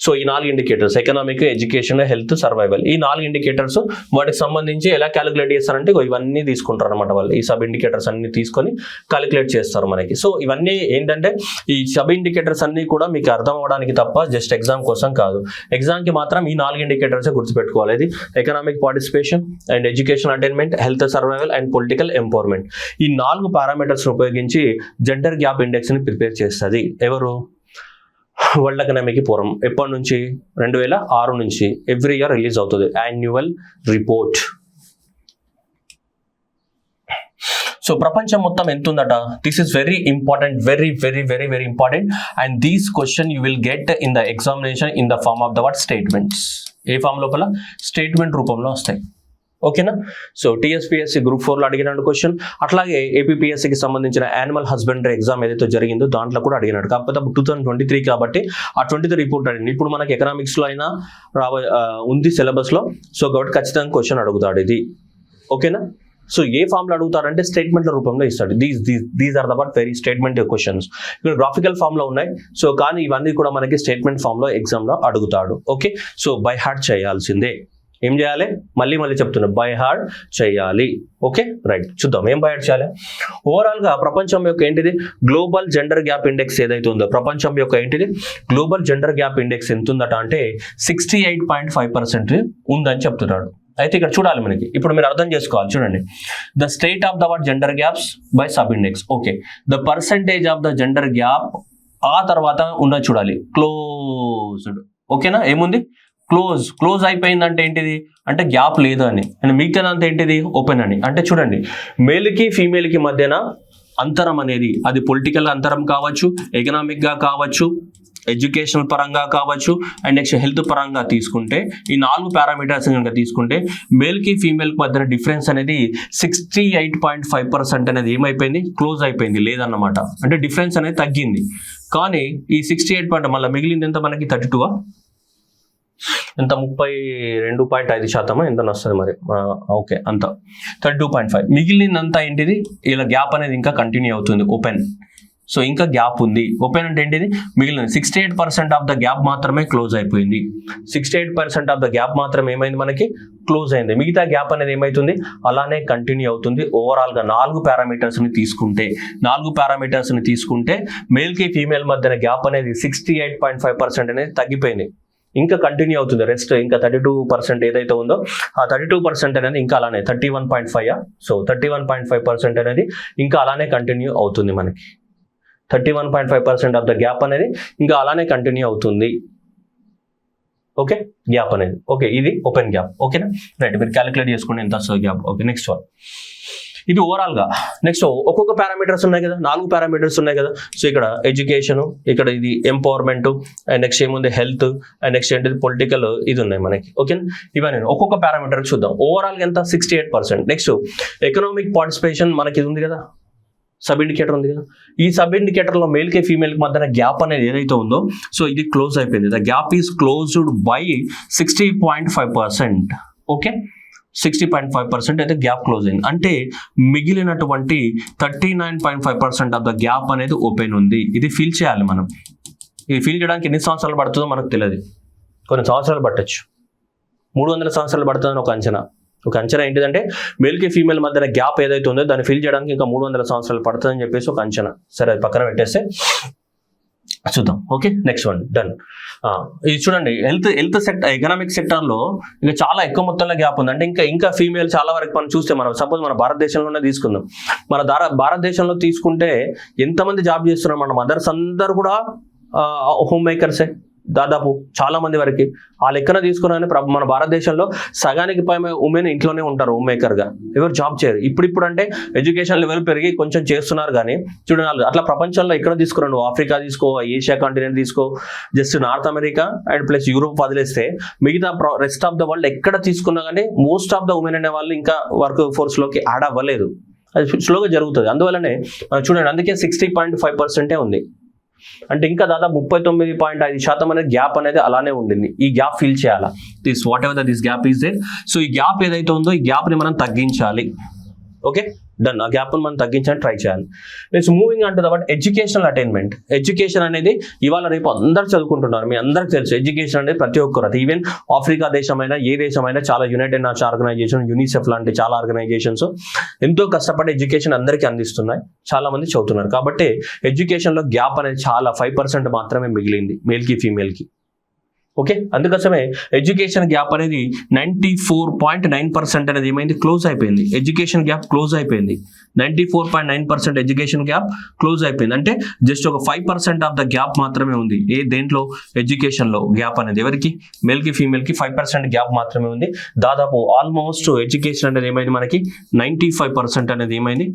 సో ఈ 4 indicators economic, education, health, survival, ఈ 4 ఇండికేటర్స్ వాటికి సంబంధించి ఎలా క్యాలిక్యులేట్ చేస్తారంటే ఇవన్నీ తీసుకుంటారు అనమాట. వాళ్ళు ఈ సబ్ ఇండికేటర్స్ అన్ని తీసుకొని క్యాలిక్యులేట్ చేస్తారు మనకి. సో ఇవన్నీ ఏంటంటే ఈ సబ్ ఇండికేటర్స్ అన్ని కూడా మీకు అర్థం అవడానికి తప్ప జస్ట్ ఎగ్జామ్ కోసం కాదు. ఎగ్జామ్ కి మాత్రం ఈ 4 ఇండికేటర్స్ గుర్తుపెట్టుకోవాలి. ఇది economic participation and education attainment, health survival and political empowerment. ఈ 4 పారామీటర్స్ ఉపయోగించి జెండర్ గ్యాప్ ఇండెక్స్ ని ప్రిపేర్ చేస్తుంది ఎవరు, వరల్డ్ ఎకనామిక్ ఫోరం. ఎప్పటి నుంచి, 2006 నుంచి ఎవ్రీ ఇయర్ రిలీజ్ అవుతుంది యాన్యువల్ రిపోర్ట్. సో ప్రపంచం మొత్తం ఎంత ఉందట, this is very important, very very very very important. And these question you will get in the examination in the form of the what statements. ఏ form లోపల, statement రూపంలో వస్తాయి. ఓకేనా. సో టీఎస్పీఎస్సీ గ్రూప్ 4లో అడిగినాడు క్వశ్చన్, అట్లాగే ఏపీపీఎస్సీకి సంబంధించిన animal husbandry exam ఏదైతే జరిగిందో దాంట్లో కూడా అడిగినాడు. కాకపోతే 2023 కాబట్టి ఆ 23 రిపోర్ట్ అడిగింది. ఇప్పుడు మనకి ఎకనామిక్స్ లో అయినా ఉంది సిలబస్ లో. సో కాబట్టి ఖచ్చితంగా క్వశ్చన్ అడుగుతాడు ఇది. ఓకేనా. సో ఏ ఫామ్ లో అడుగుతారంటే స్టేట్మెంట్ల రూపంలో ఇస్తాడు. These are the very statement questions. ఇక్కడ గ్రాఫికల్ ఫామ్ లో ఉన్నాయి. సో కానీ ఇవన్నీ కూడా మనకి స్టేట్మెంట్ ఫామ్ లో ఎగ్జామ్ లో అడుగుతాడు. ఓకే. సో బై హార్ట్ చేయాల్సిందే. ఏం చేయాలి, మళ్ళీ చెప్తున్నా, బై హార్ట్ చేయాలి. Okay right. చూద్దాం ఏం బై హార్ట్ చేయాలి. ఓవరాల్ గా ప్రపంచం యొక్క ఏంటిది గ్లోబల్ జెండర్ గ్యాప్ ఇండెక్స్ ఏదైతే ఉందో, ప్రపంచం యొక్క ఏంటిది గ్లోబల్ జెండర్ గ్యాప్ ఇండెక్స్ ఎంత ఉందట అంటే 68.5% ఉందని చెప్తున్నాడు. అయితే ఇక్కడ చూడాలి మనకి, ఇప్పుడు మీరు అర్థం చేసుకోవాలి. చూడండి, the state of the gender gaps by sub index. Okay, the percentage of the gender gap, ఆ తర్వాత ఉన్నది చూడాలి క్లోజ్డ్. ఓకేనా. ఏముంది, క్లోజ్ అయిపోయిందంటే ఏంటిది అంటే గ్యాప్ లేదు అని, అండ్ మిగతాదంతా ఏంటిది ఓపెన్ అని. అంటే చూడండి, మేల్కి ఫీమేల్కి మధ్యన అంతరం అనేది అది పొలిటికల్ అంతరం కావచ్చు, ఎకనామిక్ గా కావచ్చు, ఎడ్యుకేషనల్ పరంగా కావచ్చు అండ్ నెక్స్ట్ హెల్త్ పరంగా తీసుకుంటే ఈ 4 పారామీటర్స్ కనుక తీసుకుంటే మేల్కి ఫీమేల్కి మధ్య డిఫరెన్స్ అనేది 68.5% అనేది ఏమైపోయింది, క్లోజ్ అయిపోయింది, లేదన్నమాట. అంటే డిఫరెన్స్ అనేది తగ్గింది. కానీ ఈ 68 మళ్ళీ మిగిలింది ఎంత మనకి 32 ఎంత 32.5% ఎంత వస్తుంది మరి, ఓకే అంత 32.5. మిగిలిందంతా ఏంటిది, ఇలా గ్యాప్ అనేది ఇంకా కంటిన్యూ అవుతుంది ఓపెన్. సో ఇంకా గ్యాప్ ఉంది. ఓపెన్ అంటే ఏంటిది, మిగిలిన 68% ఆఫ్ ద గ్యాప్ మాత్రమే క్లోజ్ అయిపోయింది. 68% ఆఫ్ ద గ్యాప్ మాత్రమే ఏమైంది మనకి, క్లోజ్ అయింది. మిగతా గ్యాప్ అనేది ఏమైతుంది, అలానే కంటిన్యూ అవుతుంది. ఓవరాల్గా 4 పారామీటర్స్ని తీసుకుంటే మేల్కి ఫీమేల్ మధ్యన గ్యాప్ అనేది 68.5% అనేది తగ్గిపోయింది. ఇంకా కంటిన్యూ అవుతుంది. రెస్ట్ ఇంకా 32% ఏదైతే ఉందో ఆ 32% అనేది ఇంకా అలానే 31.5. సో 31.5% అనేది ఇంకా అలానే కంటిన్యూ అవుతుంది మనకి. 31.5% ఆఫ్ ద గ్యాప్ అనేది ఇంకా అలానే కంటిన్యూ అవుతుంది. ఓకే, గ్యాప్ అనేది ఓకే, ఇది ఓపెన్ గ్యాప్. ఓకేనా, రైట్. మీరు క్యాలిక్యులేట్ చేసుకోండి ఎంత వస్తుంది గ్యాప్. Okay, next one. ఇది ఓవరాల్గా. నెక్స్ట్ ఒక్కొక్క పారామీటర్స్ ఉన్నాయి కదా, 4 పారామీటర్స్ ఉన్నాయి కదా. సో ఇక్కడ ఎడ్యుకేషన్, ఇక్కడ ఇది ఎంపవర్మెంట్, అండ్ నెక్స్ట్ ఏముంది హెల్త్, అండ్ నెక్స్ట్ ఏంటిది పొలిటికల్, ఇది ఉన్నాయి మనకి. ఓకే, ఇవన్నీ ఒక్కొక్క పారామీటర్ చూద్దాం. ఓవరాల్గా ఎంత 68%. నెక్స్ట్ ఎకనామిక్ పార్టిసిపేషన్ మనకి ఇది ఉంది కదా, సబ్ ఇండికేటర్ ఉంది కదా. ఈ సబ్ ఇండికేటర్లో మేల్కి ఫీమేల్కి మధ్యన గ్యాప్ అనేది ఏదైతే ఉందో సో ఇది క్లోజ్ అయిపోయింది. The gap is closed by 60.5%. Okay, 60.5% అయితే గ్యాప్ క్లోజ్ అయింది. అంటే మిగిలినటువంటి 39.5% ఆఫ్ ద గ్యాప్ అనేది ఓపెన్ ఉంది. ఇది ఫిల్ చేయాలి మనం. ఇది ఫిల్ చేయడానికి ఎన్ని సంవత్సరాలు పడుతుందో మనకు తెలియదు. కొన్ని సంవత్సరాలు పట్టచ్చు, 300 సంవత్సరాలు పడుతుందని ఒక అంచనా. ఒక అంచనా ఏంటిదంటే మేల్కి ఫీమేల్ మధ్యన గ్యాప్ ఏదైతే ఉందో దాన్ని ఫిల్ చేయడానికి ఇంకా 300 సంవత్సరాలు పడుతుందని చెప్పేసి ఒక అంచనా. సరే, అది పక్కన పెట్టేస్తే చూద్దాం. Okay, next one done. ఇది చూడండి, హెల్త్ సెక్టర్, ఎకనామిక్ సెక్టార్లో ఇంకా చాలా ఎక్కువ మొత్తంలో గ్యాప్ ఉంది. అంటే ఇంకా ఫీమేల్ చాలా వరకు మనం చూస్తే, మనం సపోజ్ మన భారతదేశంలోనే తీసుకుందాం. మన భారతదేశంలో తీసుకుంటే ఎంతమంది జాబ్ చేస్తున్నారు, మన మదర్స్ అందరూ కూడా హోమ్ మేకర్సే దాదాపు చాలా మంది వరకు. ఆ లెక్కన తీసుకున్నానే మన భారతదేశంలో సగానికి పైన ఉమెన్ ఇంట్లోనే ఉంటారు హోమ్ మేకర్గా, ఎవరు జాబ్ చేయరు. ఇప్పుడు అంటే ఎడ్యుకేషన్ లెవెల్ పెరిగి కొంచెం చేస్తున్నారు. కానీ చూడండి, అట్లా ప్రపంచంలో ఎక్కడ తీసుకున్నాను, ఆఫ్రికా తీసుకో, ఏషియా కాంటినెంట్ తీసుకో, just north America and plus Europe వదిలేస్తే మిగతా రెస్ట్ ఆఫ్ ద వరల్డ్ ఎక్కడ తీసుకున్నా కానీ మోస్ట్ ఆఫ్ ద ఉమెన్ అనే వాళ్ళు ఇంకా వర్క్ ఫోర్స్లోకి యాడ్ అవ్వలేదు. అది స్లోగా జరుగుతుంది. అందువల్లనే చూడండి, అందుకే 60.5% ఉంది. అంటే ఇంకా దాదాపు 39.5% అనేది గ్యాప్ అనేది అలానే ఉండింది. ఈ గ్యాప్ ఫిల్ చేయాలా, this whatever this gap is there. So ఈ గ్యాప్ ఏదైతే ఉందో ఈ గ్యాప్ని మనం తగ్గించాలి. Okay, done. ఆ గ్యాప్ని మనం తగ్గించడానికి ట్రై చేయాలి. Next moving on to the educational attainment. Education అనేది ఇవాళ రేపు అందరు చదువుకుంటున్నారు. మీ అందరికి తెలుసు ఎడ్యుకేషన్ అనేది ప్రతి ఒక్కరు, ఈవెన్ ఆఫ్రికా దేశమైనా ఏ దేశమైనా చాలా యునైటెడ్ నేషన్స్ ఆర్గనైజేషన్, యూనిసెఫ్ లాంటి చాలా ఆర్గనైజేషన్స్ ఎంతో కష్టపడి ఎడ్యుకేషన్ అందరికీ అందిస్తున్నాయి. చాలా మంది చదువుతున్నారు. కాబట్టి ఎడ్యుకేషన్లో గ్యాప్ అనేది చాలా 5% మాత్రమే మిగిలింది మేల్కి ఫీమేల్కి. ఓకే, అందుకోసమే ఎడ్యుకేషన్ గ్యాప్ అనేది 94.9% అనేది ఏమైంది, క్లోజ్ అయిపోయింది. ఎడ్యుకేషన్ గ్యాప్ క్లోజ్ అయిపోయింది. 94.9% ఎడ్యుకేషన్ గ్యాప్ క్లోజ్ అయిపోయింది. అంటే జస్ట్ ఒక 5% ఆఫ్ ద గ్యాప్ మాత్రమే ఉంది. దేంట్లో, ఎడ్యుకేషన్లో గ్యాప్ అనేది ఎవరికి, మేల్కి ఫీమేల్కి 5% గ్యాప్ మాత్రమే ఉంది. దాదాపు ఆల్మోస్ట్ ఎడ్యుకేషన్ అనేది ఏమైంది మనకి 95% అనేది ఏమైంది,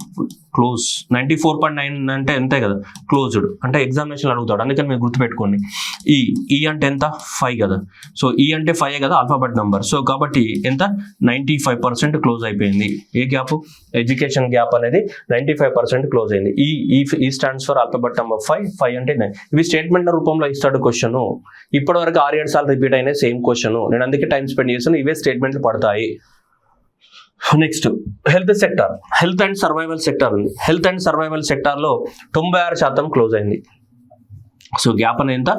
క్లోజ్. 94.9 అంటే ఎంతే కదా, క్లోజ్డ్. అంటే ఎగ్జామినేషన్ అడుగుతాడు, అందుకని మీరు గుర్తుపెట్టుకోండి. ఈ అంటే ఎంత, 5 కదా. సో ఈ అంటే 5 కదా ఆల్ఫాబెట్ నంబర్. సో కాబట్టి ఎంత, 95% క్లోజ్ అయిపోయింది. ఏ గ్యాప్, ఎడ్యుకేషన్ గ్యాప్ అనేది 95% క్లోజ్ అయింది. ఈ స్టాండ్స్ ఫర్ ఆల్ఫాబెట్ నంబర్ 5 అంటే 9. ఇవి స్టేట్మెంట్ రూపంలో ఇస్తాడు క్వశ్చన్. ఇప్పటి వరకు 6-7 సార్లు రిపీట్ అయిన సేమ్ క్వశ్చన్. నేను అందుకే టైం స్పెండ్ చేస్తాను. ఇవే స్టేట్మెంట్లు పడతాయి. Next health sector, health and survival sector ఉంది. హెల్త్ అండ్ సర్వైవల్ సెక్టార్లో 96% క్లోజ్ అయింది. సో గ్యాప్ అనేది ఎంత,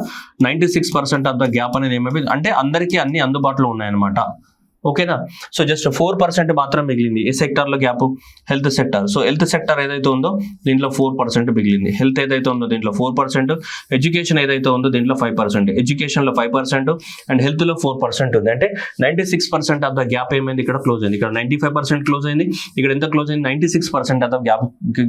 96% ఆఫ్ ద గ్యాప్ అనేది ఏమైపోయింది అంటే అందరికీ అన్ని అందుబాటులో ఉన్నాయన్నమాట. ఓకేనా. సో జస్ట్ 4% మాత్రం మిగిలింది. ఏ సెక్టార్లో gap, health sector. So health sector ఏదైతే ఉందో దీంట్లో 4% మిగిలింది. హెల్త్ ఏదైతే ఉందో దీంట్లో 4%, ఎడ్యుకేషన్ ఏదైతే ఉందో దీంట్లో 5%, ఎడ్యుకేషన్లో 5% అండ్ హెల్త్లో 4% ఉంది. అంటే 96% ఆఫ్ ద గ్యాప్ ఏమైంది, ఇక్కడ క్లోజ్ అయింది. ఇక్కడ 95% క్లోజ్ అయింది. ఇక్కడ ఎంత క్లోజ్ అయింది, 96% ఆఫ్ ద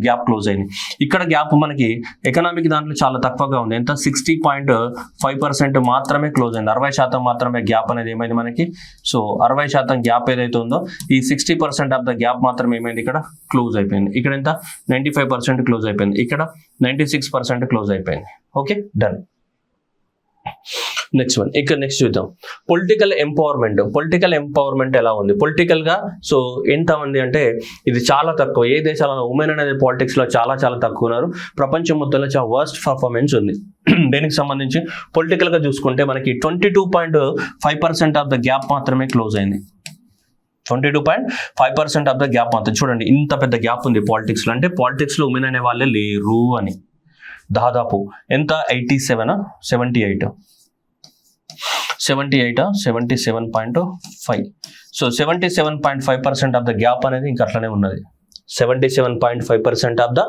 గ్యాప్ క్లోజ్ అయింది. ఇక్కడ గ్యాప్ మనకి ఎకనామిక్ దాంట్లో చాలా తక్కువగా ఉంది. ఎంత, 60.5% మాత్రమే క్లోజ్ అయింది. 60% మాత్రమే గ్యాప్ అనేది ఏమైంది మనకి. సో 60% గ్యాప్ ఏదైతే ఉందో ఈ 60% ఆఫ్ ద గ్యాప్ మాత్రం ఏమైంది, ఇక్కడ క్లోజ్ అయిపోయింది. ఇక్కడ ఎంత, 95% క్లోజ్ అయిపోయింది. ఇక్కడ 96% క్లోజ్ అయిపోయింది. Okay, done. నెక్స్ట్ వన్ ఇక్కడ నెక్స్ట్ చూద్దాం. పొలిటికల్ ఎంపవర్మెంట్ ఎలా ఉంది పొలిటికల్ గా. సో ఎంతమంది అంటే ఇది చాలా తక్కువ. ఏ దేశాలలో ఉమెన్ అనేది పాలిటిక్స్ లో చాలా చాలా తక్కువ ఉన్నారు. ప్రపంచం మొత్తంలో చాలా వర్స్ట్ పర్ఫార్మెన్స్ ఉంది. దేనికి సంబంధించి పొలిటికల్ గా చూసుకుంటే మనకి 22.5% ఆఫ్ ద గ్యాప్ మాత్రమే క్లోజ్ అయింది. 22.5% ఆఫ్ ద గ్యాప్ మాత్రం. చూడండి ఇంత పెద్ద గ్యాప్ ఉంది పాలిటిక్స్ లో. అంటే పాలిటిక్స్ లో ఉమెన్ అనే వాళ్ళే లేరు అని. దాదాపు ఎంత 87 78 77.5. సో 77.5% ఆఫ్ ద గ్యాప్ అనేది ఇంకా అట్లనే ఉన్నది. 77.5% ఆఫ్ ద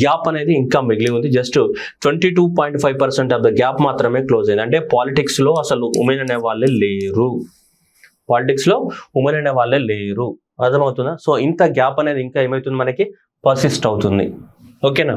గ్యాప్ అనేది ఇంకా మిగిలి ఉంది. జస్ట్ 22.5% ఆఫ్ ద గ్యాప్ మాత్రమే క్లోజ్ అయింది. అంటే పాలిటిక్స్ లో అసలు ఉమెన్ అనే వాళ్ళే లేరు. అర్థమవుతుందా? సో ఇంత గ్యాప్ అనేది ఇంకా ఏమవుతుంది మనకి పర్సిస్ట్ అవుతుంది. ఓకేనా?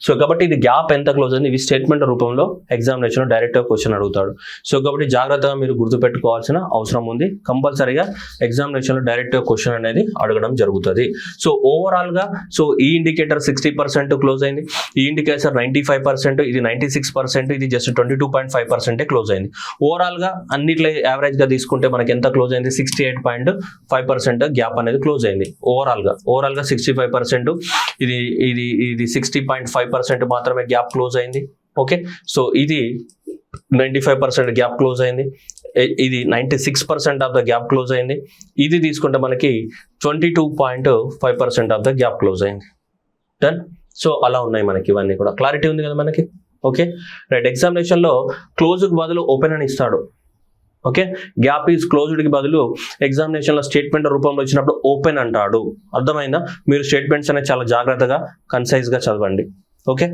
సో కాబట్టి ఇది గ్యాప్ ఎంత క్లోజ్ అయింది ఇవి స్టేట్మెంట్ రూపంలో ఎగ్జామినేషన్ డైరెక్ట్ క్వశ్చన్ అడుగుతాడు. సో కాబట్టి జాగ్రత్తగా మీరు గుర్తుపెట్టుకోవాల్సిన అవసరం ఉంది. కంపల్సరీగా ఎగ్జామినేషన్లో డైరెక్ట్ క్వశ్చన్ అనేది అడగడం జరుగుతుంది. సో ఓవరాల్ గా సో ఈ ఇండికేటర్ 60% క్లోజ్ అయింది. ఈ ఇండికేటర్ 95%, ఇది 96%, ఇది జస్ట్ 22.5% క్లోజ్ అయింది. ఓవరాల్ గా అన్నిట్లో యావరేజ్ గా తీసుకుంటే మనకి ఎంత క్లోజ్ అయింది 68.5% గ్యాప్ అనేది క్లోజ్ అయింది. ఓవరాల్ గా 65%, ఇది 60.5% మాత్రమే గ్యాప్ క్లోజ్ అయింది. ఓకే, సో ఇది 95% గ్యాప్ క్లోజ్ అయింది. ఇది 96% ఆఫ్ ద గ్యాప్ క్లోజ్ అయింది. ఇది తీసుకుంటే మనకి 22.5% ఆఫ్ ద గ్యాప్ క్లోజ్ అయింది. డన్. సో అలా ఉన్నాయి మనకి ఇవన్నీ కూడా. క్లారిటీ ఉంది కదా మనకి? Okay right. ఎగ్జామినేషన్ లో క్లోజ్ కి బదులు ఓపెన్ అని ఇస్తాడు. ఓకే, గ్యాప్ ఈజ్ క్లోజ్డ్ కి బదులు ఎగ్జామినేషన్ లో స్టేట్మెంట్ రూపంలో వచ్చినప్పుడు ఓపెన్ అంటాడు. అర్థమైందా? మీరు స్టేట్మెంట్స్ అనేది చాలా జాగ్రత్తగా కన్సైజ్ గా చదవండి. ఓకే,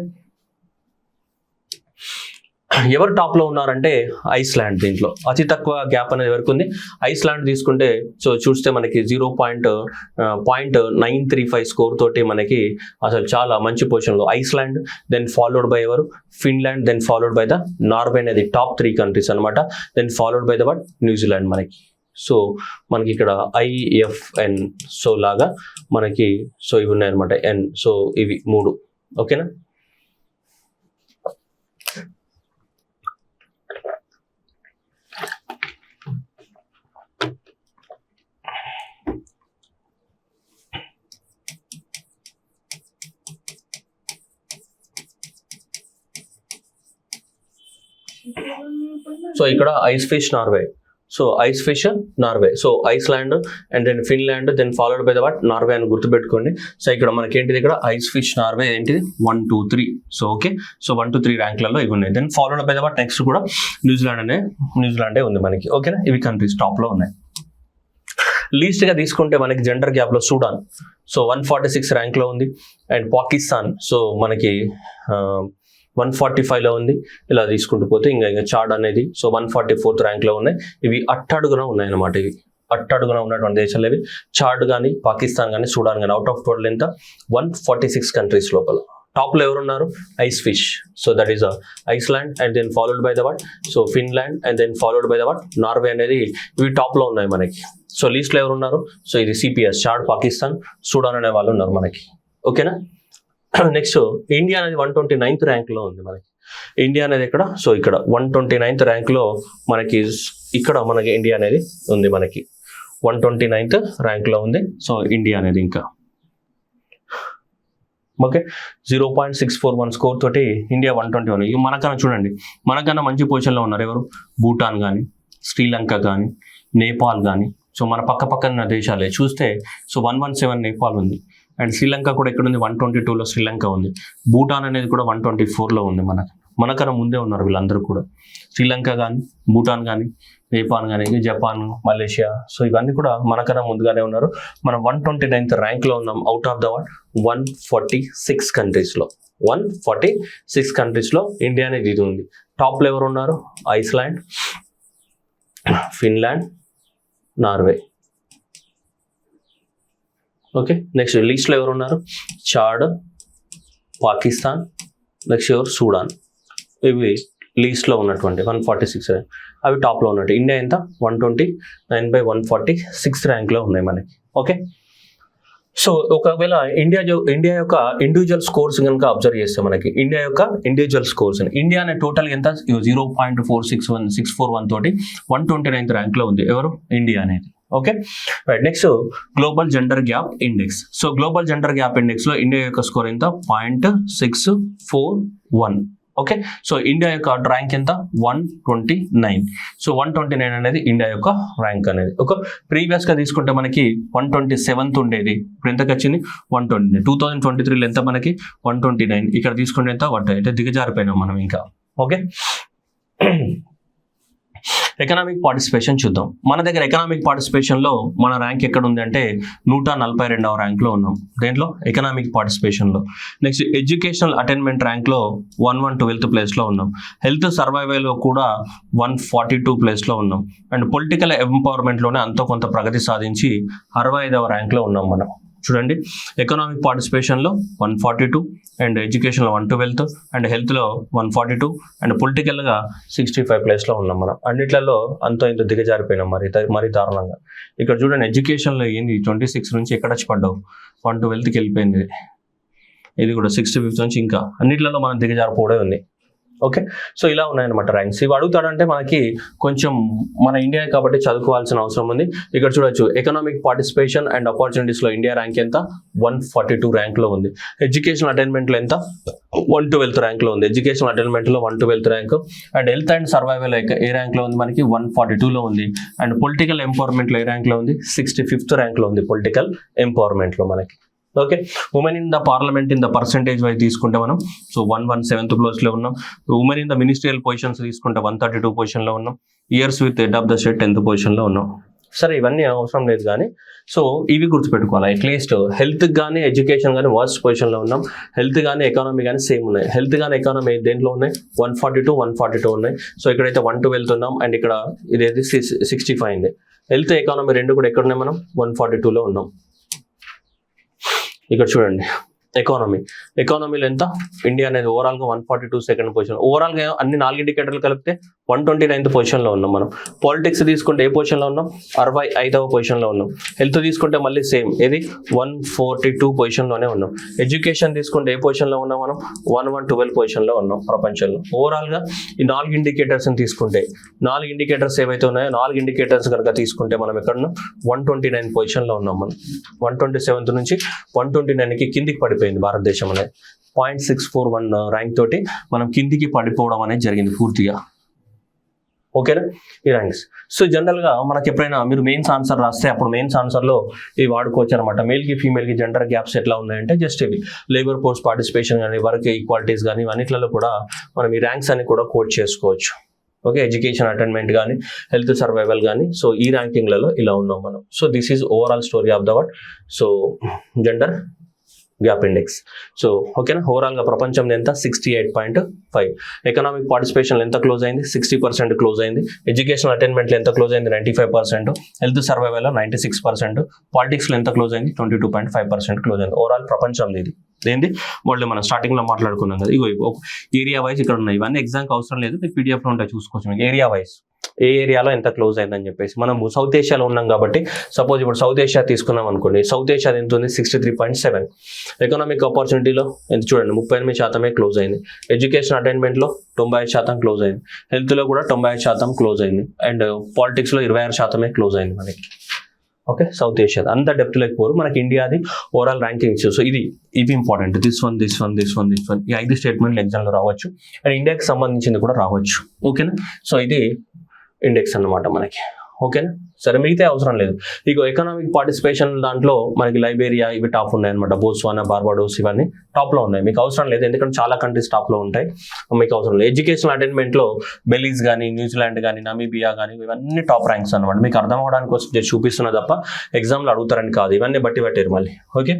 ఎవరు టాప్ లో ఉన్నారంటే ఐస్లాండ్. దీంట్లో అతి తక్కువ గ్యాప్ అనేది ఎవరికి ఉంది? ఐస్లాండ్ తీసుకుంటే సో చూస్తే మనకి 0.935 స్కోర్ తోటి మనకి అసలు చాలా మంచి పొజిషన్ లో ఐస్లాండ్, దెన్ ఫాలోడ్ బై ఎవరు? Finland, then followed by the Norway అనేది టాప్ 3 కంట్రీస్ అనమాట. Then followed by the what? New Zealand మనకి. సో మనకి ఇక్కడ IFN సో లాగా మనకి సో ఇవి ఉన్నాయన్నమాట. N. సో ఇవి 3. ఓకేనా? సో ఇక్కడ ice fish Norway. So ice fish Norway. So Iceland and then Finland, then followed by the what? Norway అని గుర్తుపెట్టుకోండి. సో ఇక్కడ మనకి ఏంటిది? ఇక్కడ ఐస్ ఫిష్ నార్వే ఏంటిది? 1 2 3. సో ఓకే, సో 1 2 3 ర్యాంక్లలో ఇవి ఉన్నాయి. Then followed by the what? Next కూడా న్యూజిలాండే ఉంది మనకి. ఓకేనా? ఇవి కంట్రీస్ టాప్ లో ఉన్నాయి. లీస్ట్ గా తీసుకుంటే మనకి జెండర్ గ్యాప్ లో సూడాన్ సో 146 ర్యాంక్ లో ఉంది. అండ్ పాకిస్తాన్ సో మనకి 145 లో ఉంది. ఇలా తీసుకుంటూ పోతే ఇంకా చాడ్ అనేది సో 144th ర్యాంక్ లో ఉన్నాయి. ఇవి అట్టడుగున ఉన్నాయి అన్నమాట. ఇవి అట్టడుగున ఉన్నటువంటి దేశాలు ఇవి. చాడ్ కానీ, పాకిస్తాన్ కానీ, సూడాన్ కానీ. అవుట్ ఆఫ్ టోటల్ ఎంత? 146 కంట్రీస్ లోపల టాప్ లో ఎవరున్నారు? Ice fish. So that is Iceland and then followed by the what? So Finland and then followed by the what? Norway అనేది ఇవి టాప్ లో ఉన్నాయి మనకి. సో లీస్ట్ లో ఎవరున్నారు? సో ఇది CPS, చాడ్, పాకిస్తాన్, సూడాన్ అనే వాళ్ళు ఉన్నారు మనకి. ఓకేనా? నెక్స్ట్ ఇండియా అనేది 129th ర్యాంక్ లో ఉంది మనకి. ఇండియా అనేది ఇక్కడ సో ఇక్కడ 129th ర్యాంక్ లో మనకి ఇక్కడ మనకి ఇండియా అనేది ఉంది మనకి 129th ర్యాంక్ లో ఉంది. సో ఇండియా అనేది ఇంకా ఓకే 0.641 స్కోర్ తోటి ఇండియా 121. ఇక మనకన్నా చూడండి, మనకన్నా మంచి పొజిషన్లో ఉన్నారు ఎవరు? భూటాన్ కానీ, శ్రీలంక కానీ, నేపాల్ కానీ. సో మన పక్కన దేశాలే చూస్తే సో 117 నేపాల్ ఉంది. అండ్ శ్రీలంక కూడా ఎక్కడ ఉంది? 122లో శ్రీలంక ఉంది. భూటాన్ అనేది కూడా 124లో ఉంది. మనకన్నా ముందే ఉన్నారు వీళ్ళందరూ కూడా. శ్రీలంక కానీ, భూటాన్ కానీ, నేపాల్ కానీ, జపాన్, మలేషియా. సో ఇవన్నీ కూడా మనకన్నా ముందుగానే ఉన్నారు. మనం 129th ర్యాంక్లో ఉన్నాం అవుట్ ఆఫ్ ద 146 కంట్రీస్లో. 146 కంట్రీస్లో ఇండియా అనేది ఇది ఉంది. టాప్లో ఎవరు ఉన్నారు? Iceland, Finland, Norway. Okay, next లీస్ట్లో ఎవరు ఉన్నారు? చాడ్, పాకిస్తాన్, నెక్స్ట్ ఎవరు? సూడాన్. ఇవి లీస్ట్లో ఉన్నటువంటి 146 ర్యాంక్, అవి టాప్లో ఉన్నట్టు. ఇండియా ఎంత? 129/146 ర్యాంక్లో ఉన్నాయి మనకి. ఓకే, సో ఒకవేళ ఇండియా యొక్క ఇండివిజువల్ స్కోర్స్ కనుక అబ్జర్వ్ చేస్తే మనకి ఇండియా యొక్క ఇండివిజువల్ స్కోర్స్ ఇండియా అనే టోటల్ ఎంత 0.461641 తోటి 129th ర్యాంక్ లో ఉంది. ఎవరు? ఇండియా అనేది. Okay right. Next global gender gap index. So global gender gap index లో ఇండియా యొక్క స్కోర్ ఎంత? 0.641. ఓకే సో ఇండియా యొక్క ర్యాంక్ ఎంత? 129. సో 129 అనేది ఇండియా యొక్క ర్యాంక్ అనేది. ఒక ప్రీవియస్ గా తీసుకుంటే మనకి 127th ఉండేది, ఇప్పుడు ఎంతకు వచ్చింది? 129. 2023లో ఎంత మనకి? 129. ఇక్కడ తీసుకుంటే ఎంత? అంటే దిగజారిపోయినాం మనం ఇంకా. ఓకే ఎకనామిక్ పార్టిసిపేషన్ చూద్దాం. మన దగ్గర ఎకనామిక్ పార్టిసిపేషన్ లో మన ర్యాంక్ ఎక్కడ ఉంది అంటే 142వ ర్యాంక్ లో ఉన్నాం. దేంట్లో? ఎకనామిక్ పార్టిసిపేషన్ లో. నెక్స్ట్ ఎడ్యుకేషనల్ అటైన్మెంట్ ర్యాంక్ లో 112th ప్లేస్ లో ఉన్నాం. హెల్త్ సర్వైవల్ లో కూడా 142 ప్లేస్ లో ఉన్నాం. అండ్ పొలిటికల్ ఎంపవర్మెంట్ లోనే అంతో కొంత ప్రగతి సాధించి 65వ ర్యాంక్ లో ఉన్నాం మనం. చూడండి, ఎకనామిక్ పార్టిసిపేషన్ లో 142 అండ్ ఎడ్యుకేషన్ లో 112 అండ్ హెల్త్ లో 142 అండ్ పొలిటికల్ గా 65 ప్లేస్ లో ఉన్నాం మనం. అన్నిట్లలో అంతో ఇంత దిగజారిపోయినాం మరి దారుణంగా. ఇక్కడ చూడండి, ఎడ్యుకేషన్ లో ఏంది 26 నుంచి ఎక్కడ వచ్చి పడ్డావు? 112కి వెళ్ళిపోయింది. ఇది కూడా 65th నుంచి ఇంకా అన్నిట్లలో మనం దిగజారిపోవడే ఉంది. ఓకే సో ఇలా ఉన్నాయన్నమాట ర్యాంక్స్. ఇవి అడుగుతాడంటే మనకి కొంచెం మన ఇండియా కాబట్టి చదువుకోవాల్సిన అవసరం ఉంది. ఇక్కడ చూడొచ్చు, ఎకనామిక్ పార్టిసిపేషన్ అండ్ ఆపర్చునిటీస్ లో ఇండియా ర్యాంక్ ఎంత? 142 ర్యాంక్ లో ఉంది. ఎడ్యుకేషన్ అటైన్మెంట్ లో ఎంత? 112th ర్యాంక్ లో ఉంది. ఎడ్యుకేషన్ అటైన్మెంట్ లో 112th rank. And health and survival A rank లో ఉంది? మనకి 142 లో ఉంది. అండ్ పొలిటికల్ ఎంపవర్మెంట్ లో ఏ ర్యాంక్ లో ఉంది? 65th ర్యాంక్ లో ఉంది పొలిటికల్ ఎంపవర్మెంట్ లో మనకి. Okay women in the parliament in the percentage wise తీసుకుంటే మనం సో 117th ప్లేస్ లో ఉన్నాం. Women in the ministerial positions తీసుకుంటే 132 పొజిషన్ లో ఉన్నాం. Years with head of the state 10th position లో ఉన్నాం. సరే ఇవన్నీ అవసరం లేదు కానీ సో ఇవి గుర్తుపెట్టుకోవాలి. అట్లీస్ట్ హెల్త్ కానీ ఎడ్యుకేషన్ కానీ వర్స్ట్ పొజిషన్ లో ఉన్నాం. హెల్త్ కానీ ఎకానమీ కానీ సేమ్ ఉన్నాయి. హెల్త్ కానీ ఎకానమీ దేంట్లో ఉన్నాయి? 142 ఉన్నాయి. సో ఇక్కడైతే 112 ఉన్నాం అండ్ ఇక్కడ ఇదేది 65 అయింది. హెల్త్ ఎకానమీ రెండు కూడా ఎక్కడ ఉన్నాయి? మనం 142లో ఉన్నాం. ఇక్కడ చూడండి, ఎకానమీలో ఎంత? ఇండియా అనేది ఓవరాల్ గా 142 సెకండ్ పొజిషన్. ఓవరాల్ గా అన్ని 4 ఇండికేటర్లు కలిపితే 129th పొజిషన్ లో ఉన్నాం మనం. పాలిటిక్స్ తీసుకుంటే ఏ పొజిషన్ లో ఉన్నాం? 65వ పొజిషన్ లో ఉన్నాం. హెల్త్ తీసుకుంటే మళ్ళీ సేమ్, ఇది 142 పొజిషన్ లోనే ఉన్నాం. ఎడ్యుకేషన్ తీసుకుంటే ఏ పొజిషన్ లో ఉన్నాం మనం? 112 పొజిషన్ లో ఉన్నాం ప్రపంచంలో. ఓవరాల్ గా ఈ 4 ఇండికేటర్స్ తీసుకుంటే 4 ఇండికేటర్స్ ఏవైతే ఉన్నాయో 4 ఇండికేటర్స్ కనుక తీసుకుంటే మనం ఎక్కడ ఉన్నాం? 129 పొజిషన్ లో ఉన్నాం మనం. 127th నుంచి 129కి కిందికి పడిపోయింది భారతదేశం అనేది. 0.641 ర్యాంక్ తోటి మనం కిందికి పడిపోవడం అనేది జరిగింది పూర్తిగా. ఓకేనా ఈ ర్యాంక్స్. సో జనరల్ గా మనకి ఎప్పుడైనా మీరు మెయిన్స్ ఆన్సర్ రాస్తే అప్పుడు మెయిన్స్ ఆన్సర్ లో ఇవి వాడుకోవచ్చు అనమాట. మేల్ కి ఫీమేల్ కి జెండర్ గ్యాప్స్ ఎట్లా ఉన్నాయంటే జస్ట్ ఇవి లేబర్ ఫోర్స్ పార్టిసిపేషన్ కానీ వర్క్ ఈక్వాలిటీస్ కానీ ఇవన్నిట్లలో కూడా మనం ఈ ర్యాంక్స్ అని కూడా కోట్ చేసుకోవచ్చు. ఓకే ఎడ్యుకేషన్ అటైన్మెంట్ కానీ హెల్త్ సర్వైవల్ కానీ సో ఈ ర్యాంకింగ్లలో ఇలా ఉన్నాం మనం. So this is overall story of the world. So gender gap index. So ఓకేనా ఓవరాల్ గా ప్రపంచం ఎంత? 68.5. ఎకనామిక్ పార్టిసిపేషన్ ఎంత క్లోజ్ అయింది? 60% క్లోజ్ అయింది. ఎడ్యుకేషన్ అటైన్మెంట్ లో ఎంత క్లోజ్ అయింది? 95%. హెల్త్ సర్వైవల్ లో 96%. పాలిటిక్స్ లో ఎంత క్లోజ్ అయింది? 22.5% క్లోజ్ అయింది. ఓవరాల్ ప్రపంచం ఇది ఏంది మళ్ళీ మనం స్టార్టింగ్ లో మాట్లాడుకున్నాం కదా. ఇగో ఏరియా వైజ్ ఇక్కడ ఉన్నాయి. ఇవన్నీ ఎగ్జామ్ అవసరం లేదు, మీకు PDF లో ఉంటాయి చూసుకోవచ్చు. మీకు ఏరియా వైజ్ ఏ ఏరియాలో ఎంత క్లోజ్ అయిందని చెప్పేసి. మనం సౌత్ ఏషియాలో ఉన్నాం కాబట్టి సపోజ్ ఇప్పుడు సౌత్ ఏషియా తీసుకున్నాం అనుకోండి. సౌత్ ఏషియా ఎంత ఉంది? 63.7. ఎకనామిక్ ఆపర్చునిటీలో ఎంత చూడండి 38% క్లోజ్ అయింది. ఎడ్యుకేషన్ అటైన్మెంట్లో 95% క్లోజ్ అయింది. హెల్త్లో కూడా 95% క్లోజ్ అయింది. అండ్ పాలిటిక్స్లో 26% క్లోజ్ అయింది మనకి. ఓకే సౌత్ ఏషియా అంత డెప్త్ లేకపోరు. మనకి ఇండియాది ఓవరాల్ ర్యాంకింగ్స్. సో ఇవి ఇంపార్టెంట్. దిస్ వన్ ఈ 5 స్టేట్మెంట్లు ఎగ్జామ్లో రావచ్చు. అండ్ ఇండియాకి సంబంధించింది కూడా రావచ్చు. ఓకేనా సో ఇది ఇండెక్స్ అన్నమాట మనకి. ఓకేనా సరే మిగతా అవసరం లేదు. ఇక ఎకనామిక్ పార్టిసిపేషన్ దాంట్లో మనకి లైబేరియా ఇవి టాప్ ఉన్నాయి అనమాట. బోట్స్వానా, బార్బాడోస్ ఇవన్నీ టాప్ లో ఉన్నాయి. మీకు అవసరం లేదు ఎందుకంటే చాలా కంట్రీస్ టాప్ లో ఉంటాయి, మీకు అవసరం లేదు. ఎడ్యుకేషన్ అటైన్మెంట్ లో బెలీజ్ కానీ న్యూజిలాండ్ కానీ నమీబియా కానీ ఇవన్నీ టాప్ ర్యాంక్స్ అనమాట. మీకు అర్థం అవడానికి కోసం చూపిస్తున్నా తప్ప ఎగ్జామ్లో అడుగుతారని కాదు. ఇవన్నీ బట్టి పెట్టారు మళ్ళీ. ఓకే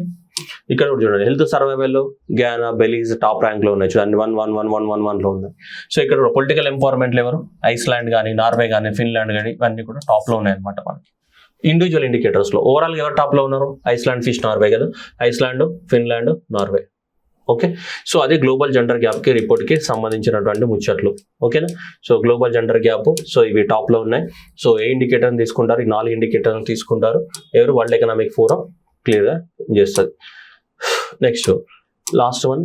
ఇక్కడ కూడా చూడండి health survival Guyana Belize top rank లో ఉన్నాయి చూడండి. 11111 లో ఉన్నాయి. సో ఇక్కడ పొలిటికల్ ఎంపవర్మెంట్ ఎవరు? ఐస్లాండ్ కానీ నార్వే కానీ ఫిన్లాండ్ కానీ ఇవన్నీ కూడా టాప్ లో ఉన్నాయి అనమాట మనకి. ఇండివిజువల్ ఇండికేటర్స్ లో ఓవరాల్ ఎవరు టాప్ లో ఉన్నారు? ఐస్లాండ్, ఫిష్, నార్వే కదా. Iceland, Finland, Norway. Okay so అది గ్లోబల్ జెండర్ గ్యాప్ కి రిపోర్ట్ కి సంబంధించినటువంటి ముచ్చట్లు. ఓకేనా so global gender gap so ఇవి టాప్ లో ఉన్నాయి. సో ఏ ఇండికేటర్ తీసుకుంటారు? ఈ 4 ఇండికేటర్ తీసుకుంటారు. ఎవరు? వరల్డ్ ఎకనామిక్ ఫోరం క్లియర్గా చేస్తుంది. Next last one,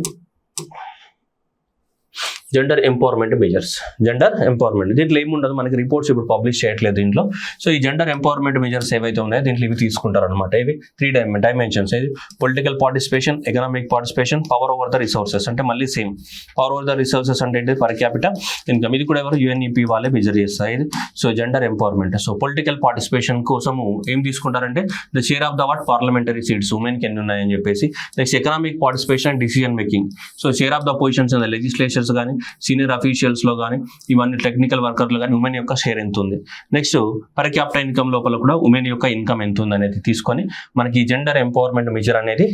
gender empowerment measures. Gender empowerment దీంట్లో ఏముండదు, మనకి రిపోర్ట్స్ ఇప్పుడు పబ్లిష్ చేయట్లేదు దీంట్లో. సో ఈ జెండర్ ఎంపవర్మెంట్ మెజర్స్ ఏవైతే ఉన్నాయో దీంట్లో ఇవి తీసుకుంటారు అనమాట. ఇవి 3 డైమెన్షన్స్. ఇది political participation, economic participation, power over the resources. అంటే మళ్ళీ same power over the resources అంటే ఏంటి, పర్ క్యాపిటల్ ఇన్కమ్. ఇది కూడా ఎవరు UNEP వాళ్ళే మెజర్ చేస్తారు ఇది. So gender empowerment. So political participation కోసము ఏం తీసుకుంటారంటే the share of the what parliamentary seats ఉమెన్కి ఎన్ని ఉన్నాయని చెప్పేసి. Next economic participation and decision making. So share of the positions in the legislatures కానీ, సీనియర్ అఫీషియల్స్లో కానీ, ఇవన్నీ టెక్నికల్ వర్కర్లు కానీ ఉమెన్ యొక్క షేర్ ఎంత ఉంది. నెక్స్ట్ పర్ క్యాపిటల్ ఇన్కమ్ లోపల కూడా ఉమెన్ యొక్క ఇన్కమ్ ఎంత ఉంది అనేది తీసుకొని మనకి జెండర్ ఎంపవర్మెంట్ మెజర్ అనేది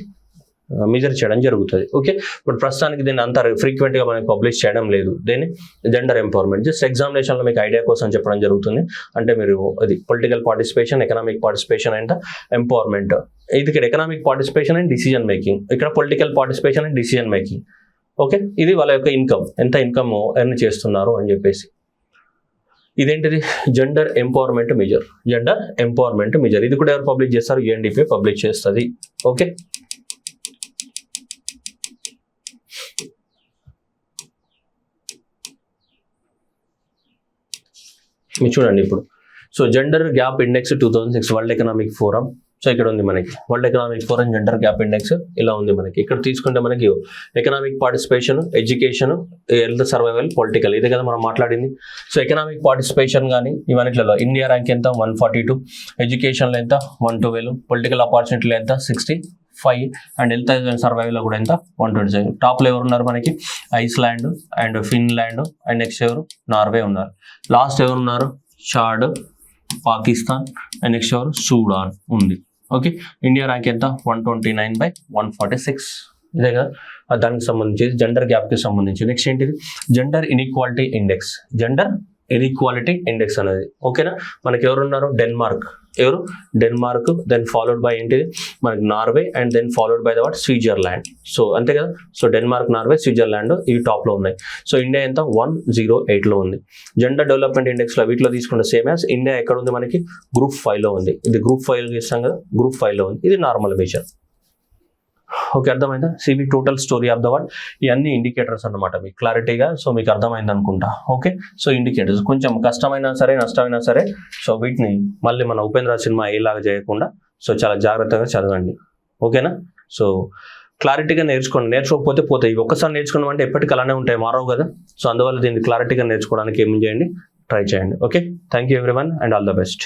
మెజర్ చేయడం జరుగుతుంది. ఓకే, బట్ ప్రస్తుతానికి దీన్ని అంత ఫ్రీక్వెంట్గా మనకి పబ్లిష్ చేయడం లేదు దీన్ని జెండర్ ఎంపవర్మెంట్. జస్ట్ ఎగ్జామినేషన్లో మీకు ఐడియా కోసం చెప్పడం జరుగుతుంది. అంటే మీరు అది political participation, economic participation and empowerment. ఇది ఇక్కడ economic participation and decision making, ఇక్కడ political participation and decision making. Okay, ఇది వాళ్ళ యొక్క ఇన్కమ్, ఎంత ఇన్కమ్ ఎర్న్ చేస్తున్నారు అని చెప్పేసి. ఇదేంటిది, gender empowerment measure. Gender empowerment measure ఇది కూడా ఎవరు పబ్లిష్ చేస్తారు, UNDP పబ్లిష్ చేస్తుంది. ఓకే, మీరు చూడండి ఇప్పుడు. So gender gap index 2006 world economic forum. So ఇక్కడ ఉంది మనకి world economic forum gender gap index ఇలా ఉంది మనకి. ఇక్కడ తీసుకుంటే మనకి economic participation, education, health, survival, political, ఇదే కదా మనం మాట్లాడింది. సో ఎకనామిక్ పార్టిసిపేషన్ కానీ ఇవన్నిట్లలో ఇండియా ర్యాంక్ ఎంత 142, ఎడ్యుకేషన్లో ఎంత 112, పొలిటికల్ ఆపర్చునిటీలో ఎంత 65 అండ్ హెల్త్ అండ్ సర్వైవల్లో కూడా ఎంత 127. టాప్లో ఎవరు ఉన్నారు మనకి, Iceland and Finland and next ఎవరు, నార్వే ఉన్నారు. లాస్ట్ ఎవరు ఉన్నారు, చాడ్, పాకిస్తాన్ అండ్ నెక్స్ట్ ఎవరు, సూడాన్ ఉంది. ఓకే, ఇండియా ర్యాంక్ ఎంత 129/146. ఇదే కదా దానికి సంబంధించి జెండర్ గ్యాప్కి సంబంధించి. నెక్స్ట్ ఏంటిది, gender inequality index. Gender inequality index అనేది ఓకేనా. మనకి ఎవరు ఉన్నారు, డెన్మార్క్, దెన్ ఫాలోడ్ బై ఏంటిది మనకి Norway and then followed by the what, Switzerland. So అంతే కదా. సో డెన్మార్క్, నార్వే, స్విట్జర్లాండ్ ఇవి టాప్లో ఉన్నాయి. సో ఇండియా ఎంత 108లో ఉంది. జెండర్ డెవలప్మెంట్ ఇండెక్స్లో వీటిలో తీసుకుంటే సేమ్ యాజ్ ఇండియా ఎక్కడ ఉంది మనకి, Group 5లో ఉంది. ఇది Group 5 ఇస్తాం కదా, Group 5లో ఉంది. ఇది నార్మల్ మెజర్. ఓకే, అర్థమైందా. సివి total story of the world. ఇవన్నీ ఇండికేటర్స్ అన్నమాట మీకు క్లారిటీగా. సో మీకు అర్థమైంది అనుకుంటా. ఓకే, సో ఇండికేటర్స్ కొంచెం కష్టమైనా సరే, నష్టమైనా సరే, సో వీటిని మళ్ళీ మన ఉపేంద్ర సినిమా ఏలాగా చేయకుండా సో చాలా జాగ్రత్తగా చదవండి. ఓకేనా. సో క్లారిటీగా నేర్చుకోకపోతే పోతాయి. ఇవి ఒక్కసారి నేర్చుకున్నాం అంటే ఎప్పటికీ అలానే ఉంటాయి, మారవు కదా. సో అందువల్ల దీన్ని క్లారిటీగా నేర్చుకోవడానికి ఏం చేయండి, ట్రై చేయండి. Okay, thank you everyone and all the best.